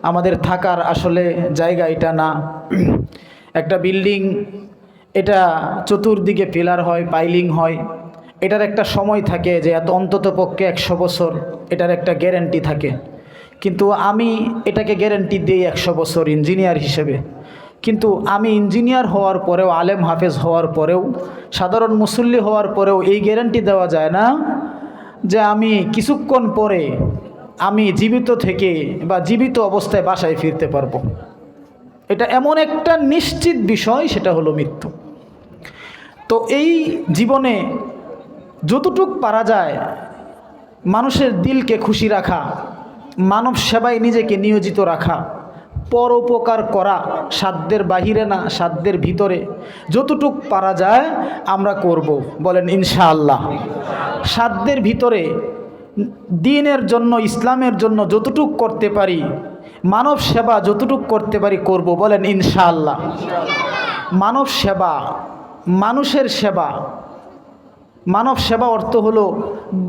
আমাদের থাকার আসলে জায়গা এটা না। একটা বিল্ডিং, এটা চতুর্দিকে পিলার হয়, পাইলিং হয়, এটার একটা সময় থাকে যে এত অন্তত পক্ষে 100 বছর, এটার একটা গ্যারেন্টি থাকে। কিন্তু আমি এটাকে গ্যারেন্টি দিই 100 বছর ইঞ্জিনিয়ার হিসেবে। কিন্তু আমি ইঞ্জিনিয়ার হওয়ার পরেও, আলেম হাফেজ হওয়ার পরেও, সাধারণ মুসল্লি হওয়ার পরেও এই গ্যারেন্টি দেওয়া যায় না যে আমি কিছুক্ষণ পরে আমি জীবিত থেকে বা জীবিত অবস্থায় বাসায় ফিরতে পারবো। এটা এমন একটা নিশ্চিত বিষয়, সেটা হলো মৃত্যু। তো এই জীবনে যতটুক পারা যায় মানুষের দিলকে খুশি রাখা, মানব সেবায় নিজেকে নিয়োজিত রাখা, পরোপকার করা, সাধ্যের বাহিরে না, সাধ্যের ভিতরে যতটুক পারা যায় আমরা করব। বলেন ইনশাআল্লাহ। সাধ্যের ভিতরে দ্বীনের জন্য, ইসলামের জন্য যতটুক করতে পারি, মানব সেবা যতটুক করতে পারি করব। বলেন ইনশাআল্লাহ। মানব সেবা, মানুষের সেবা। মানব সেবা অর্থ হলো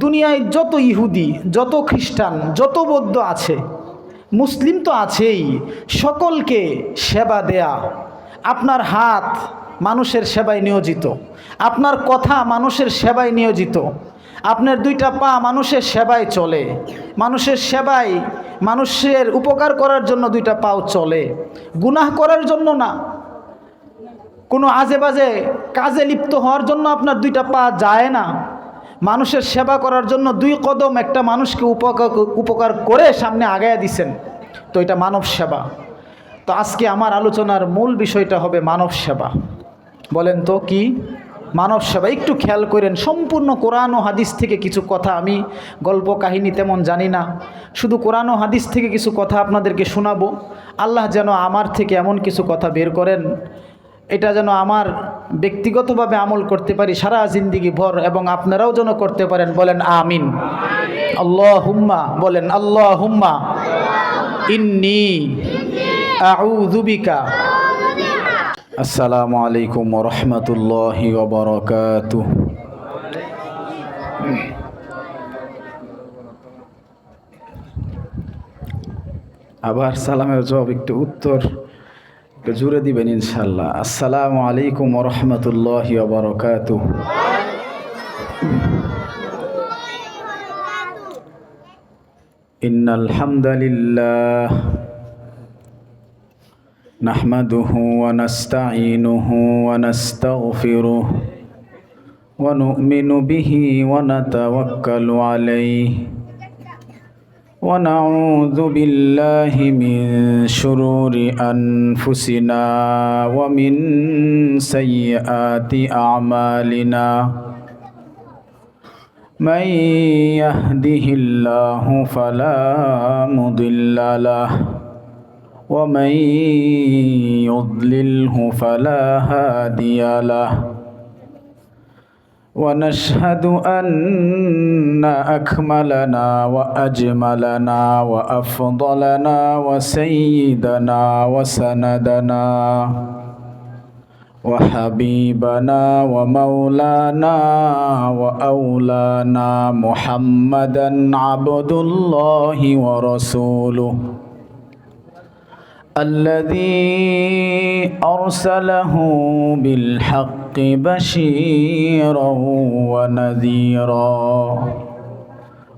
দুনিয়ায় যত ইহুদি, যত খ্রিস্টান, যত বৌদ্ধ আছে, মুসলিম তো আছেই, সকলকে সেবা দেয়া। আপনার হাত মানুষের সেবায় নিয়োজিত, আপনার কথা মানুষের সেবায় নিয়োজিত, আপনার দুইটা পা মানুষের সেবায় চলে, মানুষের সেবায়, মানুষের উপকার করার জন্য দুইটা পাও চলে, গুনাহ করার জন্য না, কোনো আজে বাজে কাজে লিপ্ত হওয়ার জন্য আপনার দুইটা পা যায় না। মানুষের সেবা করার জন্য 2 কদম একটা মানুষকে উপকার করে সামনে আগায়া দিছেন। তো এটা মানব সেবা। তো আজকে আমার আলোচনার মূল বিষয়টা হবে মানব সেবা। বলেন তো কি মানব সেবা? একটু খেয়াল করেন, সম্পূর্ণ কোরআন ও হাদিস থেকে কিছু কথা, আমি গল্প কাহিনী তেমন জানি না, শুধু কোরআন ও হাদিস থেকে কিছু কথা আপনাদেরকে শোনাবো। আল্লাহ যেন আমার থেকে এমন কিছু কথা বের করেন, এটা যেন আমার ব্যক্তিগতভাবে আমল করতে পারি সারা জিন্দিগি ভর, এবং আপনারাও যেন করতে পারেন। বলেন আমিন। আল্লাহুম্মা, বলেন আল্লাহুম্মা ইন্নী আউযু বিকা। আসসালামু আলাইকুম ওয়া রাহমাতুল্লাহি ওয়া বারাকাতুহু। আবার সালামের জবাব একটু উত্তর একটু জুড়ে দিবেন ইনশাআল্লাহ। আসসালামু আলাইকুম ওয়া রাহমাতুল্লাহি ওয়া বারাকাতুহু। ইন্নাল হামদালিল্লাহ নাহমাদুহু ওয়া নাস্তাঈনুহু ওয়া নাস্তাগফিরুহু ওয়া নু'মিনু বিহি ওয়া নাতাওয়াক্কালু আলাইহি ওয়া নাউযু বিল্লাহি মিন শুরুরি আনফুসিনা ওয়া মিন সাইয়্যাতি আ'মালিনা। মান ইয়াহদিহিল্লাহু ফালা মুদিল্লা লাহু ওয়া মান ইউদ্লিলহু ফালা হাদিয়া লাহু। ونشهد أن أكملنا وأجملنا وأفضلنا وسيدنا وسندنا وحبيبنا ومولانا وأولانا محمدا عبد الله ورسوله الذي أرسله بالحق بشيرا ونذيرا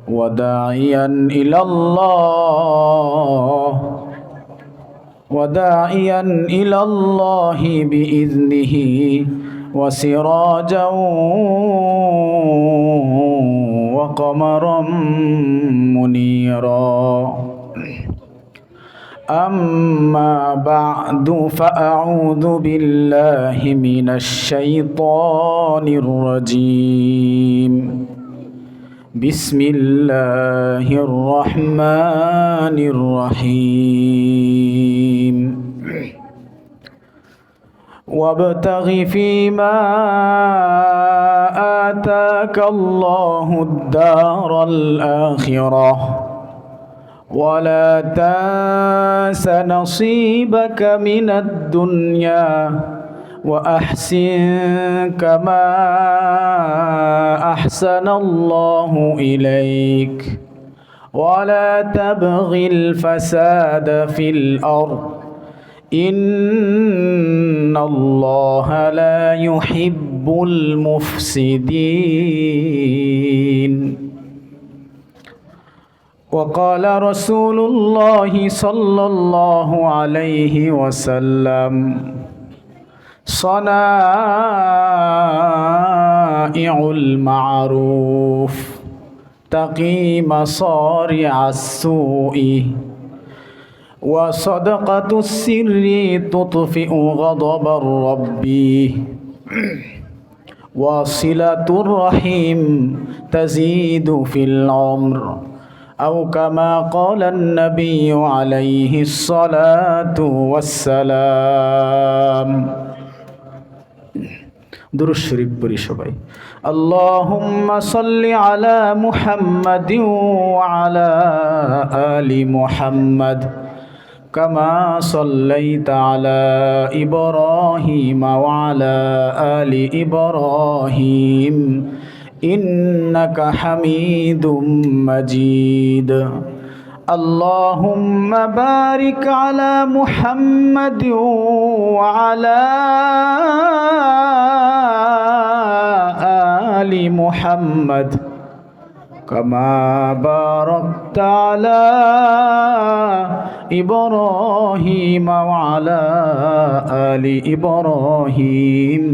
وداعيا إلى الله بإذنه وسراجا وقمرا منيرا. أما بعد فأعوذ بالله من الشيطان الرجيم. بسم الله الرحمن الرحيم. وابتغ فيما آتاك الله الدار الآخرة ولا تنس نصيبك من الدنيا وأحسن كما أحسن الله إليك ولا تبغ الفساد في الأرض إن الله لا يحب المفسدين وقال رسول الله صلى الله عليه وسلم صنائع المعروف تقي مصارع السوء وصدقة السر تطفئ غضب الرب وصلة الرحم تزيد في العمر أو كما قال النبي عليه الصلاة والسلام দুরূদ শরীফ পড়ি সবাই আল্লাহুম্মা সাল্লি আলা মুহাম্মাদিন ওয়া আলা আলি মুহাম্মাদ কামা সাল্লাইতা আলা ইব্রাহিম ওয়া আলা আলি ইব্রাহিম ইন্নাকা হামিদুম মাজিদ اللهم بارك على محمد وعلى آل محمد كما باركت على إبراهيم وعلى آل إبراهيم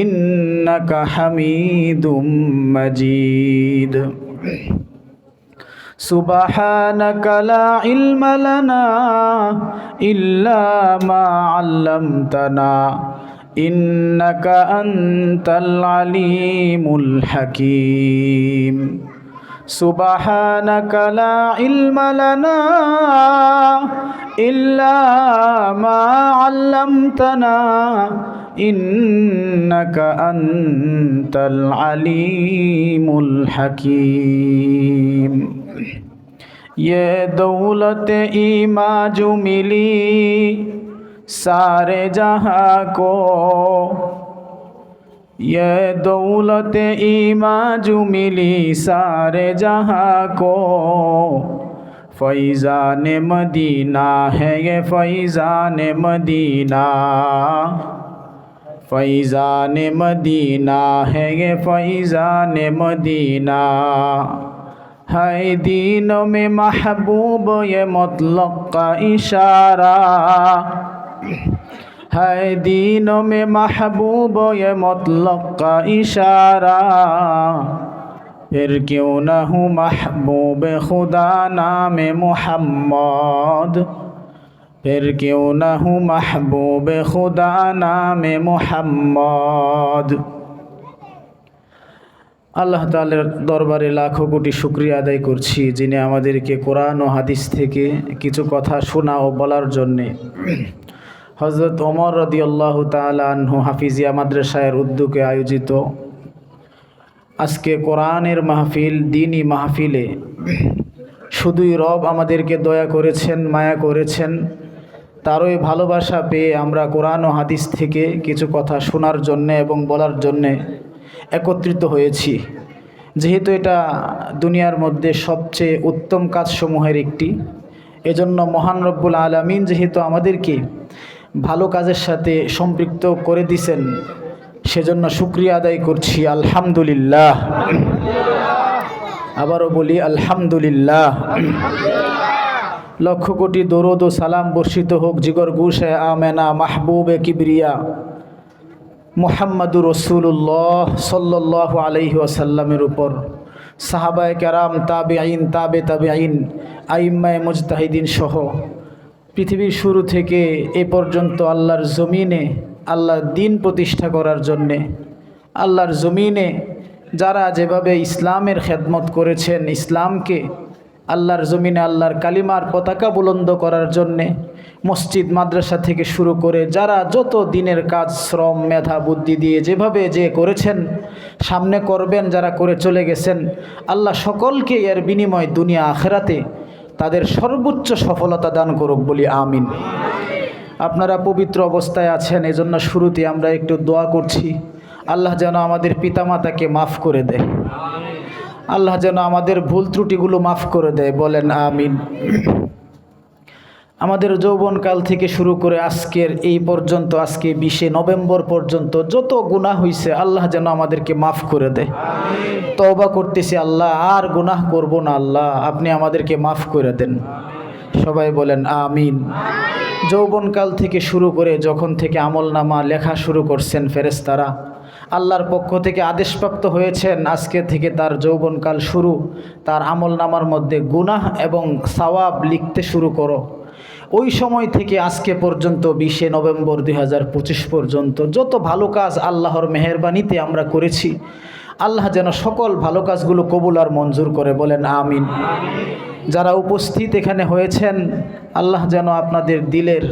إنك حميد مجيد سبحانك لا علم لنا إلا ما علمتنا إنك أنت العليم الحكيم سبحانك لا علم لنا إلا ما علمتنا إنك أنت العليم الحكيم ये दौलत ईमा जो मिली सारे जहाँ को ये दौलत ईमा जो मिली सारे जहाँ को फैज़ान मदीना है ये फैज़ान मदीना फैज़ान मदीना है ये फैज़ान मदीना है दीनों में महबूब ये मुतलक का इशारा है दीनों में महबूब ये मुतलक का इशारा फिर क्यों न हूँ महबूब खुदा नाम मुहम्मद फिर क्यों न हूँ महबूब खुदा नाम मुहम्मद আল্লাহ তাআলার দরবারে লাখো কোটি শুকরিয়া আদায় করছি যিনি আমাদেরকে কোরআন ও হাদিস থেকে কিছু কথা শোনা ও বলার জন্যে হযরত ওমর রাদিয়াল্লাহু তাআলা আনহু হাফিজিয়া মাদ্রাসার উদ্যোগে আয়োজিত আজকে কোরআনের মাহফিল দ্বীনি মাহফিলে শুধুই রব আমাদেরকে দয়া করেছেন মায়া করেছেন তারই ভালোবাসা পেয়ে আমরা কোরআন ও হাদিস থেকে কিছু কথা শোনার জন্যে এবং বলার জন্যে একত্রিত হয়েছি যেহেতু এটা দুনিয়ার মধ্যে সবচেয়ে উত্তম কাজসমূহের একটি এজন্য মহান রব্বুল আলামিন যেহেতু আমাদেরকে ভালো কাজের সাথে সম্পৃক্ত করে দিয়েছেন সেজন্য শুকরিয়া আদায় করছি আলহামদুলিল্লাহ আবারও বলি আলহামদুলিল্লাহ লক্ষ কোটি দরুদ ও সালাম বর্ষিত হোক জিগর গুশে আমেনা মাহবুবে কিবরিয়া মুহাম্মাদুর রাসূলুল্লাহ সাল্লাল্লাহু আলাইহি ওয়াসাল্লামের উপর সাহাবায়ে কেরাম তাবেঈন তাবেঈন আইম্মায়ে মুজতাহিদিন সহ পৃথিবীর শুরু থেকে এ পর্যন্ত আল্লাহর জমিনে আল্লাহর দ্বীন প্রতিষ্ঠা করার জন্যে আল্লাহর জমিনে যারা যেভাবে ইসলামের খেদমত করেছেন ইসলামকে আল্লাহর জমিনে আল্লাহর কালিমার পতাকা বুলন্দ করার জন্যে মসজিদ মাদ্রাসা থেকে শুরু করে যারা যত দিনের কাজ শ্রম মেধা বুদ্ধি দিয়ে যেভাবে যে করেছেন সামনে করবেন যারা করে চলে গেছেন আল্লাহ সকলকে এর বিনিময় দুনিয়া আখিরাতে তাদের সর্বোচ্চ সফলতা দান করুক বলি আমিন। আপনারা পবিত্র অবস্থায় আছেন এজন্য শুরুতে আমরা একটু দোয়া করছি আল্লাহ যেন আমাদের পিতামাতাকে মাফ করে দেয়, আল্লাহ যেন আমাদের ভুল ত্রুটিগুলো মাফ করে দেয়, বলেন আমিন। আমাদের যৌবনকাল থেকে শুরু করে আজকের এই পর্যন্ত, আজকে 20শে নভেম্বর পর্যন্ত যত গুনাহ হয়েছে আল্লাহ যেন আমাদেরকে মাফ করে দেয়। তওবা করতেছি আল্লাহ, আর গুনাহ করব না আল্লাহ, আপনি আমাদেরকে মাফ করে দেন। সবাই বলেন আমিন। যৌবনকাল থেকে শুরু করে যখন থেকে আমলনামা লেখা শুরু করছেন ফেরেশতারা, আল্লাহর পক্ষ থেকে আদেশপ্রাপ্ত হয়েছেন আজকে থেকে তার যৌবনকাল শুরু, তার আমলনামার মধ্যে গুনাহ এবং সওয়াব লিখতে শুরু করো। ওই সময় থেকে আজকে পর্যন্ত 20শে নভেম্বর 2025 পর্যন্ত যত ভালো কাজ আল্লাহর মেহেরবানিতে আমরা করেছি, আল্লাহ যেন সকল ভালো কাজগুলো কবুল আর মঞ্জুর করে, বলেন আমিন। যারা উপস্থিত এখানে হয়েছেন, আল্লাহ যেন আপনাদের দিলের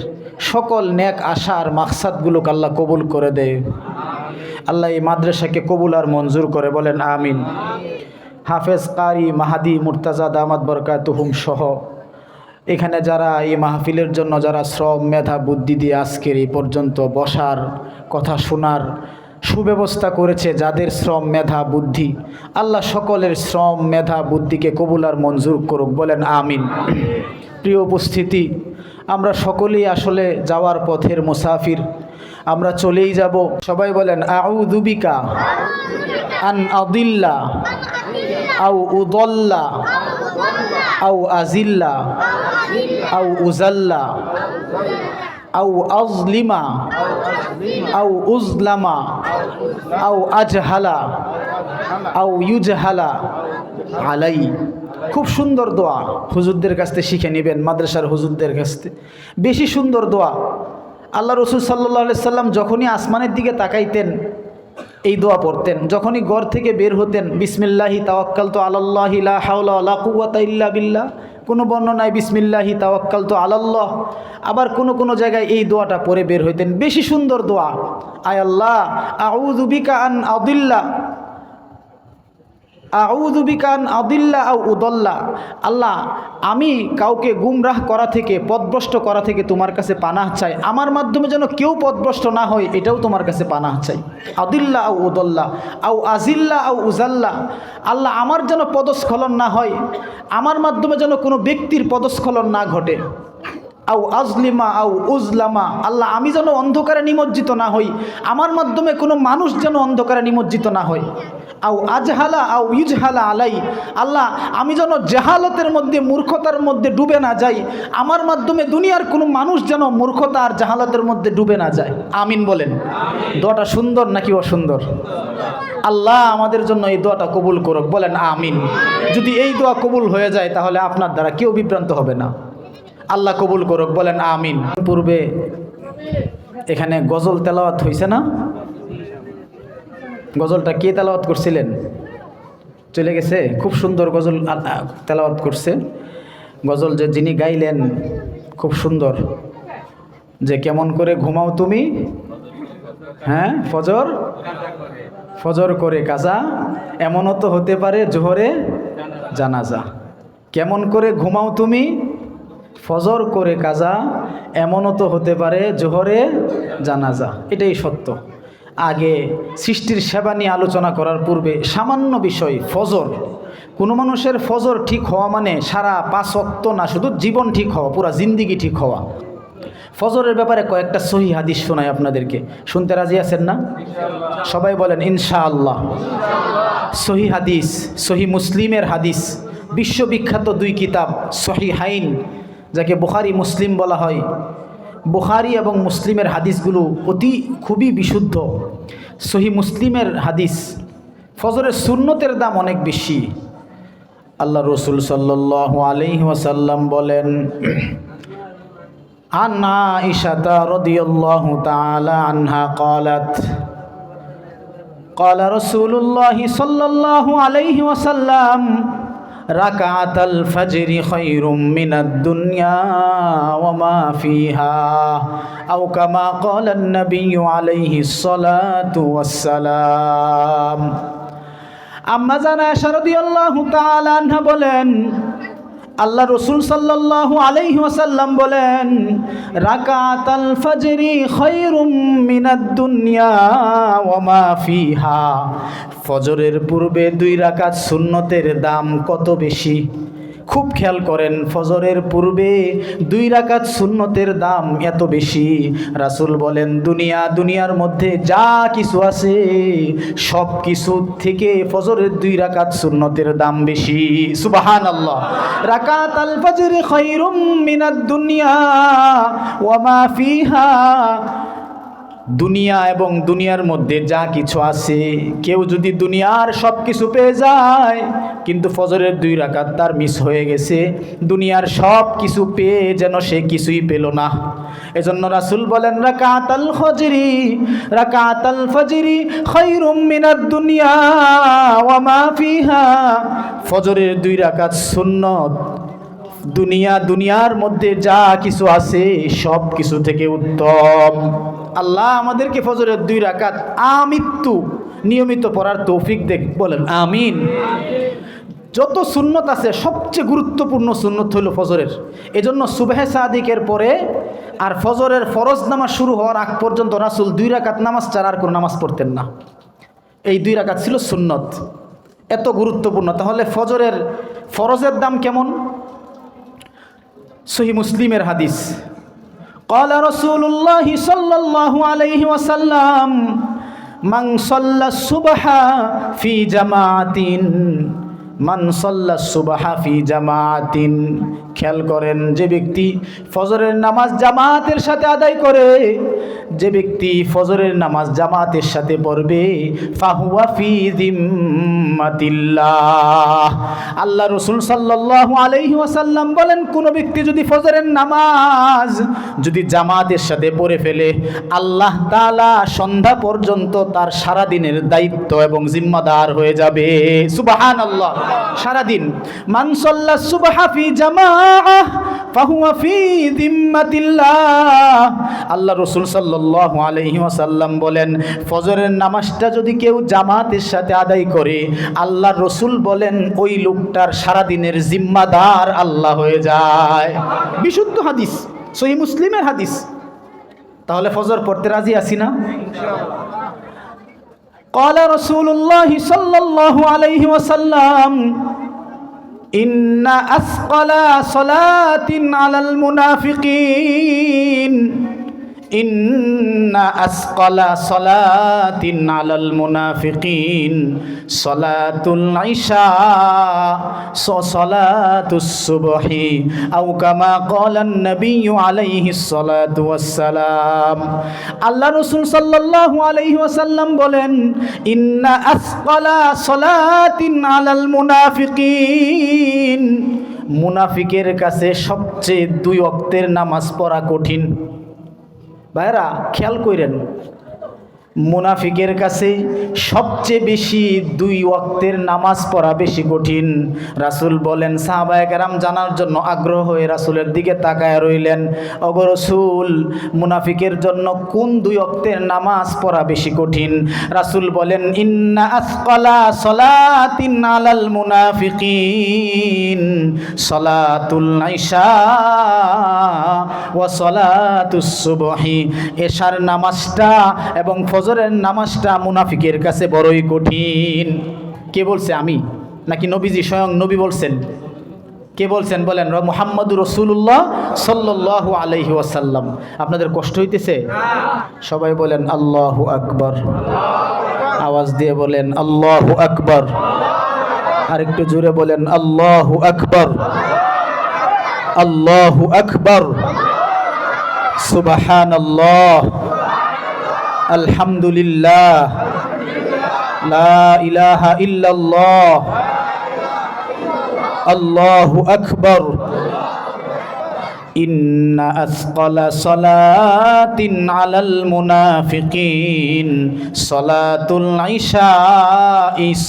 সকল নেক আশা আর মাকসাদগুলোকে আল্লাহ কবুল করে দেয়। আল্লাহ এই মাদ্রাসাকে কবুল আর মঞ্জুর করে, বলেন আমিন। হাফেজ কারি মাহাদি মুর্তাজা দামাত বরকাতুহুম সহ এখানে যারা এই মাহফিলের জন্য যারা শ্রম মেধা বুদ্ধি দিয়ে আজকের এই পর্যন্ত বসার, কথা শোনার সুব্যবস্থা করেছে, যাদের শ্রম মেধা বুদ্ধি, আল্লাহ সকলের শ্রম মেধা বুদ্ধিকে কবুল আর মঞ্জুর করুক, বলেন আমিন। প্রিয় উপস্থিতি, আমরা সকলেই আসলে যাওয়ার পথের মুসাফির, আমরা চলেই যাব। সবাই বলেন আউযু বিকা আন আদিল্লা আও উদল্লা আও আজিল্লা আও উজাল্লা আও আজলিমা আও উজলামা আও আজহালা আও ইউজহালা আলাই। খুব সুন্দর দোয়া, হুজুরদের কাছ থেকে শিখে নেবেন, মাদ্রাসার হুজুরদের কাছ থেকে। বেশি সুন্দর দোয়া। আল্লাহ রসুল সাল্লাল্লাহু আলাইহি সাল্লাম যখনই আসমানের দিকে তাকাইতেন এই দোয়া পড়তেন। যখনই ঘর থেকে বের হতেন, বিসমিল্লাহি তাওয়াক্কালতু আলাল্লাহি লা হাওলা ওয়ালা কুওয়াতা ইল্লা বিল্লাহ। কোনো বর্ণনায় বিসমিল্লাহি তাওয়াক্কালতু আলাল্লাহ। আবার কোনো জায়গায় এই দোয়াটা পড়ে বের হইতেন। বেশি সুন্দর দোয়া। আয় আল্লাহ, আউযু বিকা আন আদিল্লা আউযু বিকা আন আদিল্লা আও উদল্লা। আল্লাহ, আমি কাউকে গুমরাহ করা থেকে, পথভ্রষ্ট করা থেকে তোমার কাছে পানাহ চাই। আমার মাধ্যমে যেন কেউ পথভ্রষ্ট না হয়, এটাও তোমার কাছে পানাহ চাই। আদিল্লা আও উদল্লা আও আজিল্লা আও উজাল্লা। আল্লাহ, আমার যেন পদস্খলন না হয়, আমার মাধ্যমে যেন কোনো ব্যক্তির পদস্খলন না ঘটে। আও আজলিমা আও উজলামা। আল্লাহ, আমি যেন অন্ধকারে নিমজ্জিত না হই, আমার মাধ্যমে কোনো মানুষ যেন অন্ধকারে নিমজ্জিত না হয়। আও আজহালা আও ইউজহালা আলাই। আল্লাহ, আমি যেন জাহালতের মধ্যে, মূর্খতার মধ্যে ডুবে না যাই, আমার মাধ্যমে দুনিয়ার কোনো মানুষ যেন মূর্খতা আর জাহালতের মধ্যে ডুবে না যায়। আমিন বলেন। দোয়াটা সুন্দর নাকি অসুন্দর? আল্লাহ আমাদের জন্য এই দোয়াটা কবুল করুক, বলেন আমিন। যদি এই দোয়া কবুল হয়ে যায় তাহলে আপনার দ্বারা কেউ বিভ্রান্ত হবে না। আল্লাহ কবুল করুক, বলেন আমিন। পূর্বে এখানে গজল তেলাওয়াত হয়েছে না? গজলটা কে তেলাওয়াত করছিলেন? চলে গেছে? খুব সুন্দর গজল তেলাওয়াত করছে। গজল যে যিনি গাইলেন খুব সুন্দর, যে কেমন করে ঘুমাও তুমি, হ্যাঁ ফজর ফজর করে কাজা, এমনও তো হতে পারে জোহরে জানাজা। কেমন করে ঘুমাও তুমি, ফজর করে কাজা, এমনও তো হতে পারে জোহরে জানাজা। এটাই সত্য। আগে সৃষ্টির সেবা নিয়ে আলোচনা করার পূর্বে সামান্য বিষয়, ফজর। কোনো মানুষের ফজর ঠিক হওয়া মানে সারা 5 ওয়াক্ত না, শুধু জীবন ঠিক হওয়া, পুরা জিন্দিগি ঠিক হওয়া। ফজরের ব্যাপারে কয়েকটা সহি হাদিস শোনাই আপনাদেরকে। শুনতে রাজি আছেন না? সবাই বলেন ইনশাআল্লাহ। সহি হাদিস, সহি মুসলিমের হাদিস, বিশ্ববিখ্যাত 2 কিতাব সহিহাইন, যাকে বুখারী মুসলিম বলা হয়। বুখারী এবং মুসলিমের হাদিসগুলো খুবই বিশুদ্ধ। সহি মুসলিমের হাদিস, ফজরের সুন্নতের দাম অনেক বেশি। আল্লাহ রসুল সাল্লাল্লাহু আলাইহি ওয়াসাল্লাম বলেন, আন আয়েশা রাদিয়াল্লাহু তাআলা আনহা ক্বালাত ক্বালা রাসূলুল্লাহি সাল্লাল্লাহু আলাইহি ওয়াসাল্লাম রাকাতাল ফাজরি খায়রুম মিনাদ দুনিয়া ওয়া মা ফিহা আও কামা ক্বালা an-নাবিয়্যু আলাইহিস সালাতু ওয়াস সালাম। আম্মা জান আয়েশা রাদিয়াল্লাহু তাআলা আনহা বলেন, আল্লাহ রসুল সাল্লাল্লাহু আলাইহি ওয়াসাল্লাম বলেন, রাকাতাল ফজরি খায়রুম মিনাদ দুনিয়া ওয়া মা ফিহা। ফজরের পূর্বে 2 রাকাত সুন্নতের দাম কত বেশি। খুব খেয়াল করেন, ফজরের পূর্বে 2 রাকাত সুন্নতের দাম এত বেশি। রাসূল বলেন, দুনিয়ার মধ্যে যা কিছু আছে সব কিছু থেকে ফজরের 2 রাকাত সুন্নতের দাম বেশি। সুবহানাল্লাহ। রাকাতাল ফজরি খায়রুম মিনাদ দুনিয়া ওয়া মা ফিহা। দুনিয়া এবং দুনিয়ার মধ্যে যা কিছু আছে, কেউ যদি দুনিয়ার সব কিছু পেয়ে যায় কিন্তু ফজরের 2 রাকাত তার মিস হয়ে গেছে, দুনিয়ার সব কিছু পেয়ে যেন সে কিছুই পেল না। এজন্য রাসূল বলেন, রাকাতাল ফজরি খায়রুম মিনাদ দুনিয়া ওয়া মা ফিহা। ফজরের 2 রাকাত সুন্নত দুনিয়ার মধ্যে যা কিছু আছে সব কিছু থেকে উত্তম। আল্লাহ আমাদেরকে ফজরের 2 রাকাত আমৃত্যু নিয়মিত পড়ার তৌফিক দেখ, বলেন আমিন। যত সুন্নত আছে সবচেয়ে গুরুত্বপূর্ণ সুন্নত হলো ফজরের। এজন্য সুবহে সাদিকের পরে আর ফজরের ফরজ নামাজ শুরু হওয়ার আগ পর্যন্ত রাসূল 2 রাকাত নামাজ ছাড়া আর কোনো নামাজ পড়তেন না। এই 2 রাকাত ছিল সুন্নত, এত গুরুত্বপূর্ণ। তাহলে ফজরের ফরজের দাম কেমন? সহিহ মুসলিমের হাদিস, قال رسول الله صلى الله عليه وسلم من صلى الصبح في جماعة মান সাল্লা সুবহা ফি জামাতিন। খেয়াল করেন, যে ব্যক্তি ফজরের নামাজ জামাতের সাথে আদায় করে, যে ব্যক্তি ফজরের নামাজ জামাতের সাথে পড়বে, ফাহুয়া ফি জিম্মাতিল্লাহ। আল্লাহ রাসূল সাল্লাল্লাহু আলাইহি ওয়াসাল্লাম বলেন, কোন ব্যক্তি যদি ফজরের নামাজ যদি জামাতের সাথে পড়ে ফেলে, আল্লাহ তাআলা সন্ধ্যা পর্যন্ত তার সারা দিনের দায়িত্ব এবং জিম্মাদার হয়ে যাবে। সুবহানাল্লাহ। সারাদিন মান সাল্লা সুবহা ফি জামাআহ ফাহুয়া ফি জিম্মাতিল্লাহ। আল্লাহ রাসূল সাল্লাল্লাহু আলাইহি ওয়াসাল্লাম বলেন, ফজরের নামাজটা যদি কেউ জামাতের সাথে আদায় করে, আল্লাহ রাসূল বলেন ওই লোকটার সারা দিনের জিম্মাদার আল্লাহ হয়ে যায়। বিশুদ্ধ হাদিস, সহিহ মুসলিমের হাদিস। তাহলে ফজর পড়তে রাজি আছি না? قال رسول الله صلى الله عليه وسلم إن أثقل صلاة على المنافقين إن أثقل صلاة على المنافقين صلاة العشاء صلاة الصبح أو كما قال النبي عليه الصلاة والسلام। আল্লাহ রাসূল সাল্লাল্লাহু আলাইহি ওয়াসাল্লাম বলেন, ইন্না আসকালা সালাতিন আলাল মুনাফিকিন। মুনাফিকের কাছে সবচেয়ে 2 ওয়াক্তের নামাজ পড়া কঠিন। ভাইরা খেয়াল করেন, মুনাফিকের কাছে সবচেয়ে বেশি 2 ওয়াক্তের নামাজ পড়া বেশি কঠিন। রাসূল বলেন, সাহাবায়ে কেরাম জানার জন্য আগ্রহ হয়ে রাসূলের দিকে তাকায় রইলেন, ওগো রাসূল, মুনাফিকের জন্য কোন 2 ওয়াক্তের নামাজ পড়া বেশি কঠিন? রাসূল বলেন, ইন্না আসকালা সালাতিন আলাল মুনাফিকিন সালাতুল ইশা ওয়া সালাতুস সুবহি। এশার নামাজটা এবং ফজরের নামাজটা মুনাফিকের কাছে বড়ই কঠিন। কে বলছে, আমি নাকি নবীজি স্বয়ং নবী বলছেন? কে বলছেন বলেন? মুহাম্মদুর রাসূলুল্লাহ সাল্লাল্লাহু আলাইহি ওয়াসাল্লাম। আপনাদের কষ্ট হইতেছে? সবাই বলেন আল্লাহু আকবার। আওয়াজ দিয়ে বলেন আল্লাহু আকবার। আরেকটু জোরে বলেন আল্লাহু আকবার, আল্লাহু আকবার, সুবহানাল্লাহ, আলহামদুলিল্লাহ, লা ইলাহা ইল্লাল্লাহ, আল্লাহু আকবার। ইন্না আসকালা সালাতিন আলাল মুনাফিকিন সালাতুল ইশা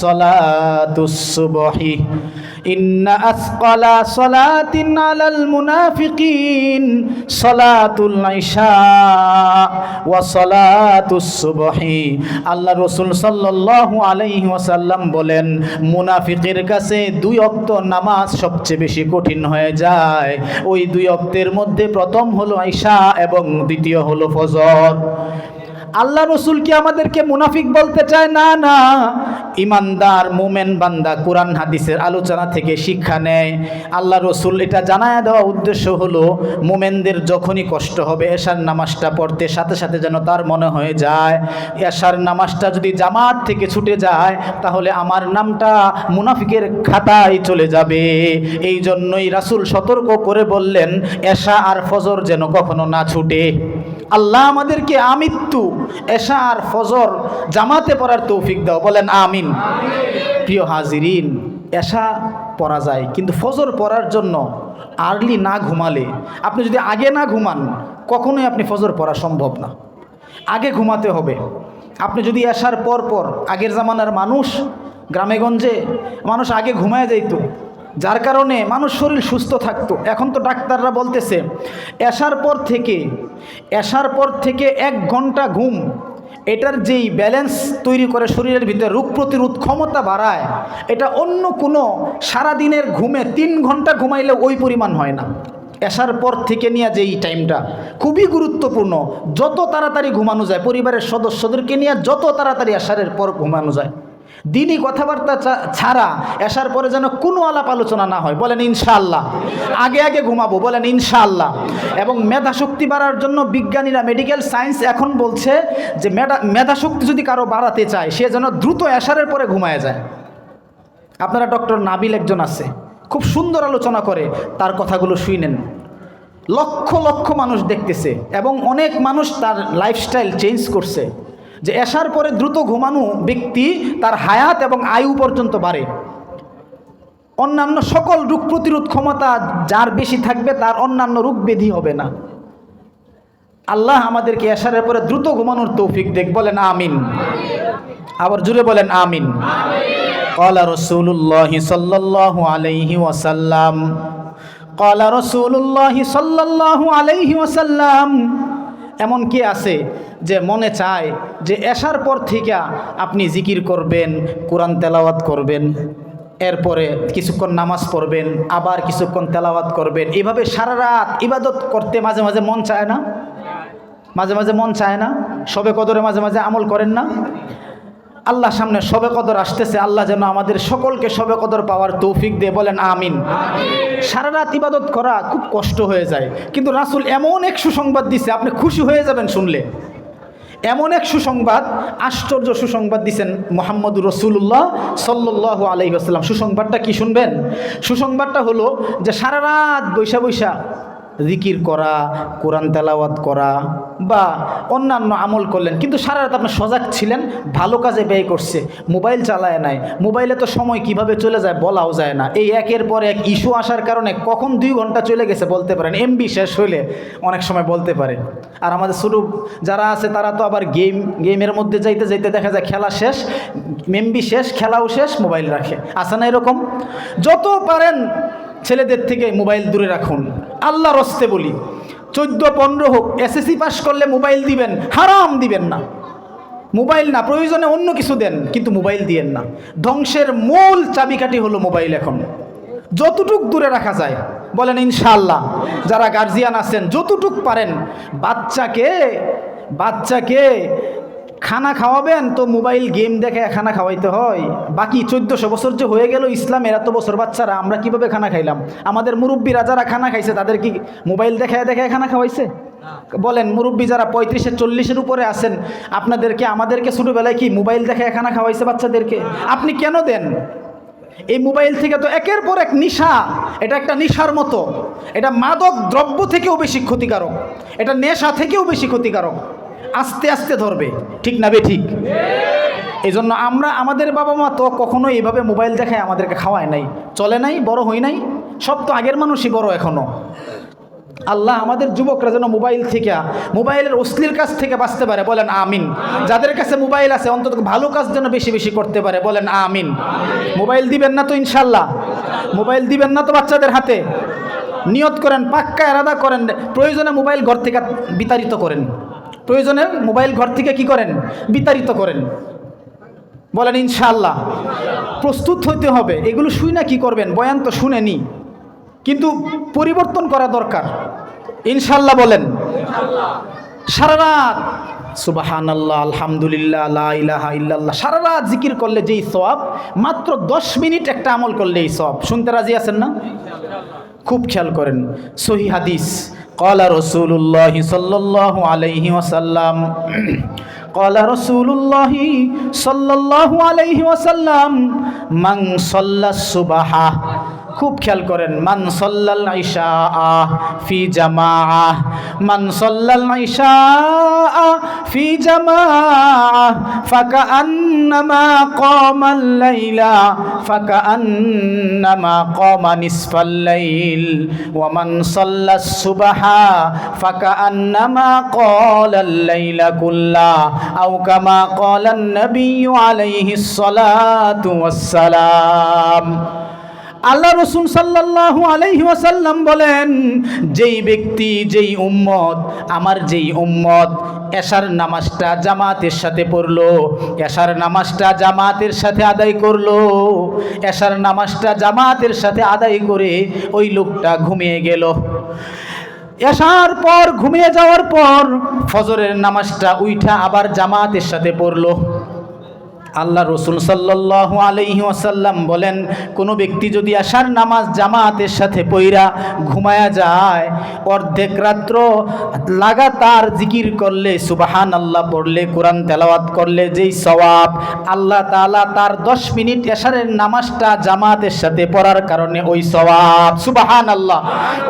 সালাতুস সুবহি। ইন্না আসকালা সালাতিন আলাল মুনাফিকিন সালাতুল ইশা ওয়া সালাতুস সুবহি। আল্লাহ রাসূল সাল্লাল্লাহু আলাইহি ওয়াসাল্লাম বলেন, মুনাফিকের কাছে 2 ওয়াক্ত নামাজ সবচেয়ে বেশি কঠিন হয়ে যায়। ওই 2 ওয়াক্তের মধ্যে প্রথম হলো ইশা এবং দ্বিতীয় হলো ফজর। আল্লাহ রসুল কি আমাদেরকে মুনাফিক বলতে চায়? না না, ইমানদার মোমেন বান্দা কোরআন হাদিসের আলোচনা থেকে শিক্ষা নেয়। আল্লাহ রসুল এটা জানায় দেওয়া উদ্দেশ্য হলো, মোমেনদের যখনই কষ্ট হবে এশার নামাজটা পড়তে সাথে সাথে যেন তার মনে হয়ে যায় এশার নামাজটা যদি জামাত থেকে ছুটে যায় তাহলে আমার নামটা মুনাফিকের খাতায় চলে যাবে। এই জন্যই রাসূল সতর্ক করে বললেন, এশা আর ফজর যেন কখনো না ছুটে। আল্লাহ আমাদেরকে আমৃত্যু এশা আর ফজর জামাতে পড়ার তৌফিক দাও, বলেন আমিন। প্রিয় হাজিরিন, এশা পড়া যায়, কিন্তু ফজর পড়ার জন্য আর্লি না ঘুমালে, আপনি যদি আগে না ঘুমান কখনোই আপনি ফজর পড়া সম্ভব না। আগে ঘুমাতে হবে। আপনি যদি এশার পর পর, আগের জামানার মানুষ, গ্রামেগঞ্জে মানুষ আগে ঘুমায় যাইতো, যার কারণে মানুষ শরীর সুস্থ থাকতো। এখন তো ডাক্তাররা বলতেছে এশার পর থেকে 1 ঘন্টা ঘুম এটার যেই ব্যালেন্স তৈরি করে শরীরের ভিতরে, রোগ প্রতিরোধ ক্ষমতা বাড়ায়, এটা অন্য কোনো সারাদিনের ঘুমে 3 ঘন্টা ঘুমাইলে ওই পরিমাণ হয় না। এশার পর থেকে নিয়ে যে এই টাইমটা খুবই গুরুত্বপূর্ণ। যত তাড়াতাড়ি ঘুমানো যায়, পরিবারের সদস্যদেরকে নিয়ে যত তাড়াতাড়ি এশারের পর ঘুমানো যায়, দিনই কথাবার্তা ছাড়া এশার পরে যেন কোনো আলাপ আলোচনা না হয়, বলেন ইনশাআল্লাহ। আগে ঘুমাবো, বলেন ইনশাআল্লাহ। এবং মেধাশক্তি বাড়ার জন্য বিজ্ঞানীরা, মেডিকেল সায়েন্স এখন বলছে যে মেধাশক্তি যদি কারো বাড়াতে চায় সে যেন দ্রুত এশারের পরে ঘুমায় যায়। আপনারা ডক্টর নাবিল একজন আছে, খুব সুন্দর আলোচনা করে, তার কথাগুলো শুনেন। লক্ষ লক্ষ মানুষ দেখতেছে এবং অনেক মানুষ তার লাইফস্টাইল চেঞ্জ করছে যে এশার পরে দ্রুত ঘুমানো ব্যক্তি তার হায়াত এবং আয়ু পর্যন্ত বাড়ে। অন্যান্য সকল রোগ প্রতিরোধ ক্ষমতা যার বেশি থাকবে তার অন্যান্য রোগ ব্যাধি হবে না। আল্লাহ আমাদেরকে এশারের পরে দ্রুত ঘুমানোর তৌফিক দেখ, বলেন আমিন। আবার জুড়ে বলেন আমিন। ক্বালা রাসূলুল্লাহি সাল্লাল্লাহু আলাইহি ওয়াসাল্লাম, ক্বালা রাসূলুল্লাহি সাল্লাল্লাহু আলাইহি ওয়াসাল্লাম, এমন কি আছে যে মনে চায় যে এশার পর থেকে আপনি জিকির করবেন, কোরআন তেলাওয়াত করবেন, এরপরে কিছুক্ষণ নামাজ পড়বেন, আবার কিছুক্ষণ তেলাওয়াত করবেন, এইভাবে সারা রাত ইবাদত করতে মাঝে মাঝে মন চায় না? মাঝে মাঝে মন চায় না? শবে কদরে মাঝে মাঝে আমল করেন না? আল্লাহ সামনে শবে কদর আসতেছে, আল্লাহ যেন আমাদের সকলকে শবে কদর পাওয়ার তৌফিক দিয়ে, বলেন আমিন। সারা রাত ইবাদত করা খুব কষ্ট হয়ে যায়, কিন্তু রাসূল এমন এক সুসংবাদ দিছে, আপনি খুশি হয়ে যাবেন শুনলে। এমন এক সুসংবাদ, আশ্চর্য সুসংবাদ দিছেন মুহাম্মদুর রাসূলুল্লাহ সাল্লাল্লাহু আলাইহি ওয়াসাল্লাম। সুসংবাদটা কি শুনবেন? সুসংবাদটা হলো যে সারা রাত বৈশা জিকির করা, কোরআন তেলাওয়াত করা বা অন্যান্য আমল করলেন, কিন্তু সারা রাত আপনি সজাগ ছিলেন, ভালো কাজে ব্যয় করছে, মোবাইল চালায় নাই। মোবাইলে তো সময় কিভাবে চলে যায় বলাও যায় না। এই একের পর এক ইস্যু আসার কারণে কখন 2 ঘন্টা চলে গেছে বলতে পারেন, এমবি শেষ হইলে অনেক সময় বলতে পারে। আর আমাদের ছোটো যারা আছে তারা তো আবার গেমের মধ্যে যাইতে যাইতে দেখা যায় খেলা শেষ, এমবি শেষ, খেলাও শেষ, মোবাইল রাখে। আছে না এরকম? যত পারেন ছেলেদের থেকে মোবাইল দূরে রাখুন। আল্লাহর হস্তে বলি, 14-15 হোক, এসএসসি পাস করলে মোবাইল দিবেন, হারাম দিবেন না। মোবাইল না, প্রয়োজনে অন্য কিছু দেন, কিন্তু মোবাইল দিয়েন না। ধ্বংসের মূল চাবিকাঠি হলো মোবাইল। এখন যতটুক দূরে রাখা যায়, বলেন ইনশাআল্লাহ। যারা গার্জিয়ান আছেন যতটুক পারেন বাচ্চাকে খানা খাওয়াবেন তো মোবাইল গেম দেখে খানা খাওয়াইতে হয়। বাকি 1400 বছর যে হয়ে গেল ইসলামের, এত বছর বাচ্চারা আমরা কিভাবে খানা খাইলাম? আমাদের মুরব্বীরা যারা খানা খাইছে তাদের কি মোবাইল দেখায় খানা খাওয়াইছে? বলেন, মুরব্বী যারা 35-40-এর উপরে আছেন আমাদেরকে ছোটোবেলায় কি মোবাইল দেখায় খানা খাওয়াইছে বাচ্চাদেরকে? আপনি কেন দেন? এই মোবাইল থেকে তো একের পর এক নেশা, এটা একটা নেশার মতো। এটা মাদক দ্রব্য থেকেও বেশি ক্ষতিকারক, এটা নেশা থেকেও বেশি ক্ষতিকারক। আস্তে আস্তে ধরবে, ঠিক না বে ঠিক? এই জন্য আমাদের বাবা মা তো কখনো এইভাবে মোবাইল দেখায় আমাদেরকে খাওয়ায় নাই, চলে নাই, বড় হই নাই। সব তো আগের মানুষই বড় এখনো। আল্লাহ আমাদের যুবকরা যেন মোবাইল থেকে, মোবাইলের অশ্লীল কাজ থেকে বাঁচতে পারে, বলেন আমিন। যাদের কাছে মোবাইল আছে অন্তত ভালো কাজ যেন বেশি বেশি করতে পারে, বলেন আমিন। মোবাইল দিবেন না তো ইনশাল্লাহ? মোবাইল দিবেন না তো বাচ্চাদের হাতে? নিয়ত করেন, পাক্কা এরাদা করেন, প্রয়োজনে মোবাইল ঘর থেকে বিতাড়িত করেন, প্রয়োজনে মোবাইল ঘর থেকে কি করেন? বিতাড়িত করেন, বলেন ইনশাআল্লাহ। প্রস্তুত হইতে হবে। এগুলো শুই না কি করবেন? বয়ান তো শুনেনি, কিন্তু পরিবর্তন করা দরকার, ইনশাআল্লাহ বলেন। সারা রাত সুবহানাল্লাহ, আলহামদুলিল্লাহ, লা ইলাহা ইল্লাল্লাহ সারা রাত জিকির করলে যেই সওয়াব, মাত্র 10 মিনিট একটা আমল করলে এই সওয়াব। শুনতে রাজি আছেন না? খুব খেয়াল করেন, সহিহ হাদিস, ক্বালা রাসূলুল্লাহ সাল্লাল্লাহু আলাইহি ওয়াসাল্লাম, ক্বালা রাসূলুল্লাহ সাল্লাল্লাহু আলাইহি ওয়াসাল্লাম, মান সাল্লাস সুবহা, খুব খেয়াল করেন, মান সাল্লাল ইশা ফি জামাআহ, মান সাল্লাল ইশা ফি জামাআহ ফাকান্নামা ক্বামাল লাইলা ফাকান্নামা ক্বামা নিসফাল লাইল ওয়া মান সাল্লাস সুবহা ফাকান্নামা ক্বালাল লাইলা কুল্লা আও কামা ক্বালান নবিয়্যু আলাইহিস সালাতু ওয়াস সালাম। আল্লাহ রসুল সাল্লাল্লাহু আলাইহি ওয়াসাল্লাম বলেন, যেই ব্যক্তি, যেই উম্মত, আমার যেই উম্মত এশার নামাজটা জামাতের সাথে পড়লো, এশার নামাজটা জামাতের সাথে আদায় করলো, এশার নামাজটা জামাতের সাথে আদায় করে ওই লোকটা ঘুমিয়ে গেল, এশার পর ঘুমিয়ে যাওয়ার পর ফজরের নামাজটা উইঠা আবার জামাতের সাথে পড়লো, আল্লাহ রসুল সাল্লাল্লাহু আলাইহি ওয়াসাল্লাম বলেন, কোনো ব্যক্তি যদি আশার নামাজ জামাতের সাথে পইরা ঘুমায়া যায়, অর্ধেক রাত্র লাগাতার জিকির করলে, সুবহানাল্লাহ পড়লে, কোরআন তেলাওয়াত করলে যেই সওয়াব, আল্লাহ তাআলা তার 10 মিনিট এশারের নামাজটা জামাতের সাথে পড়ার কারণে ওই সওয়াব, সুবহানাল্লাহ।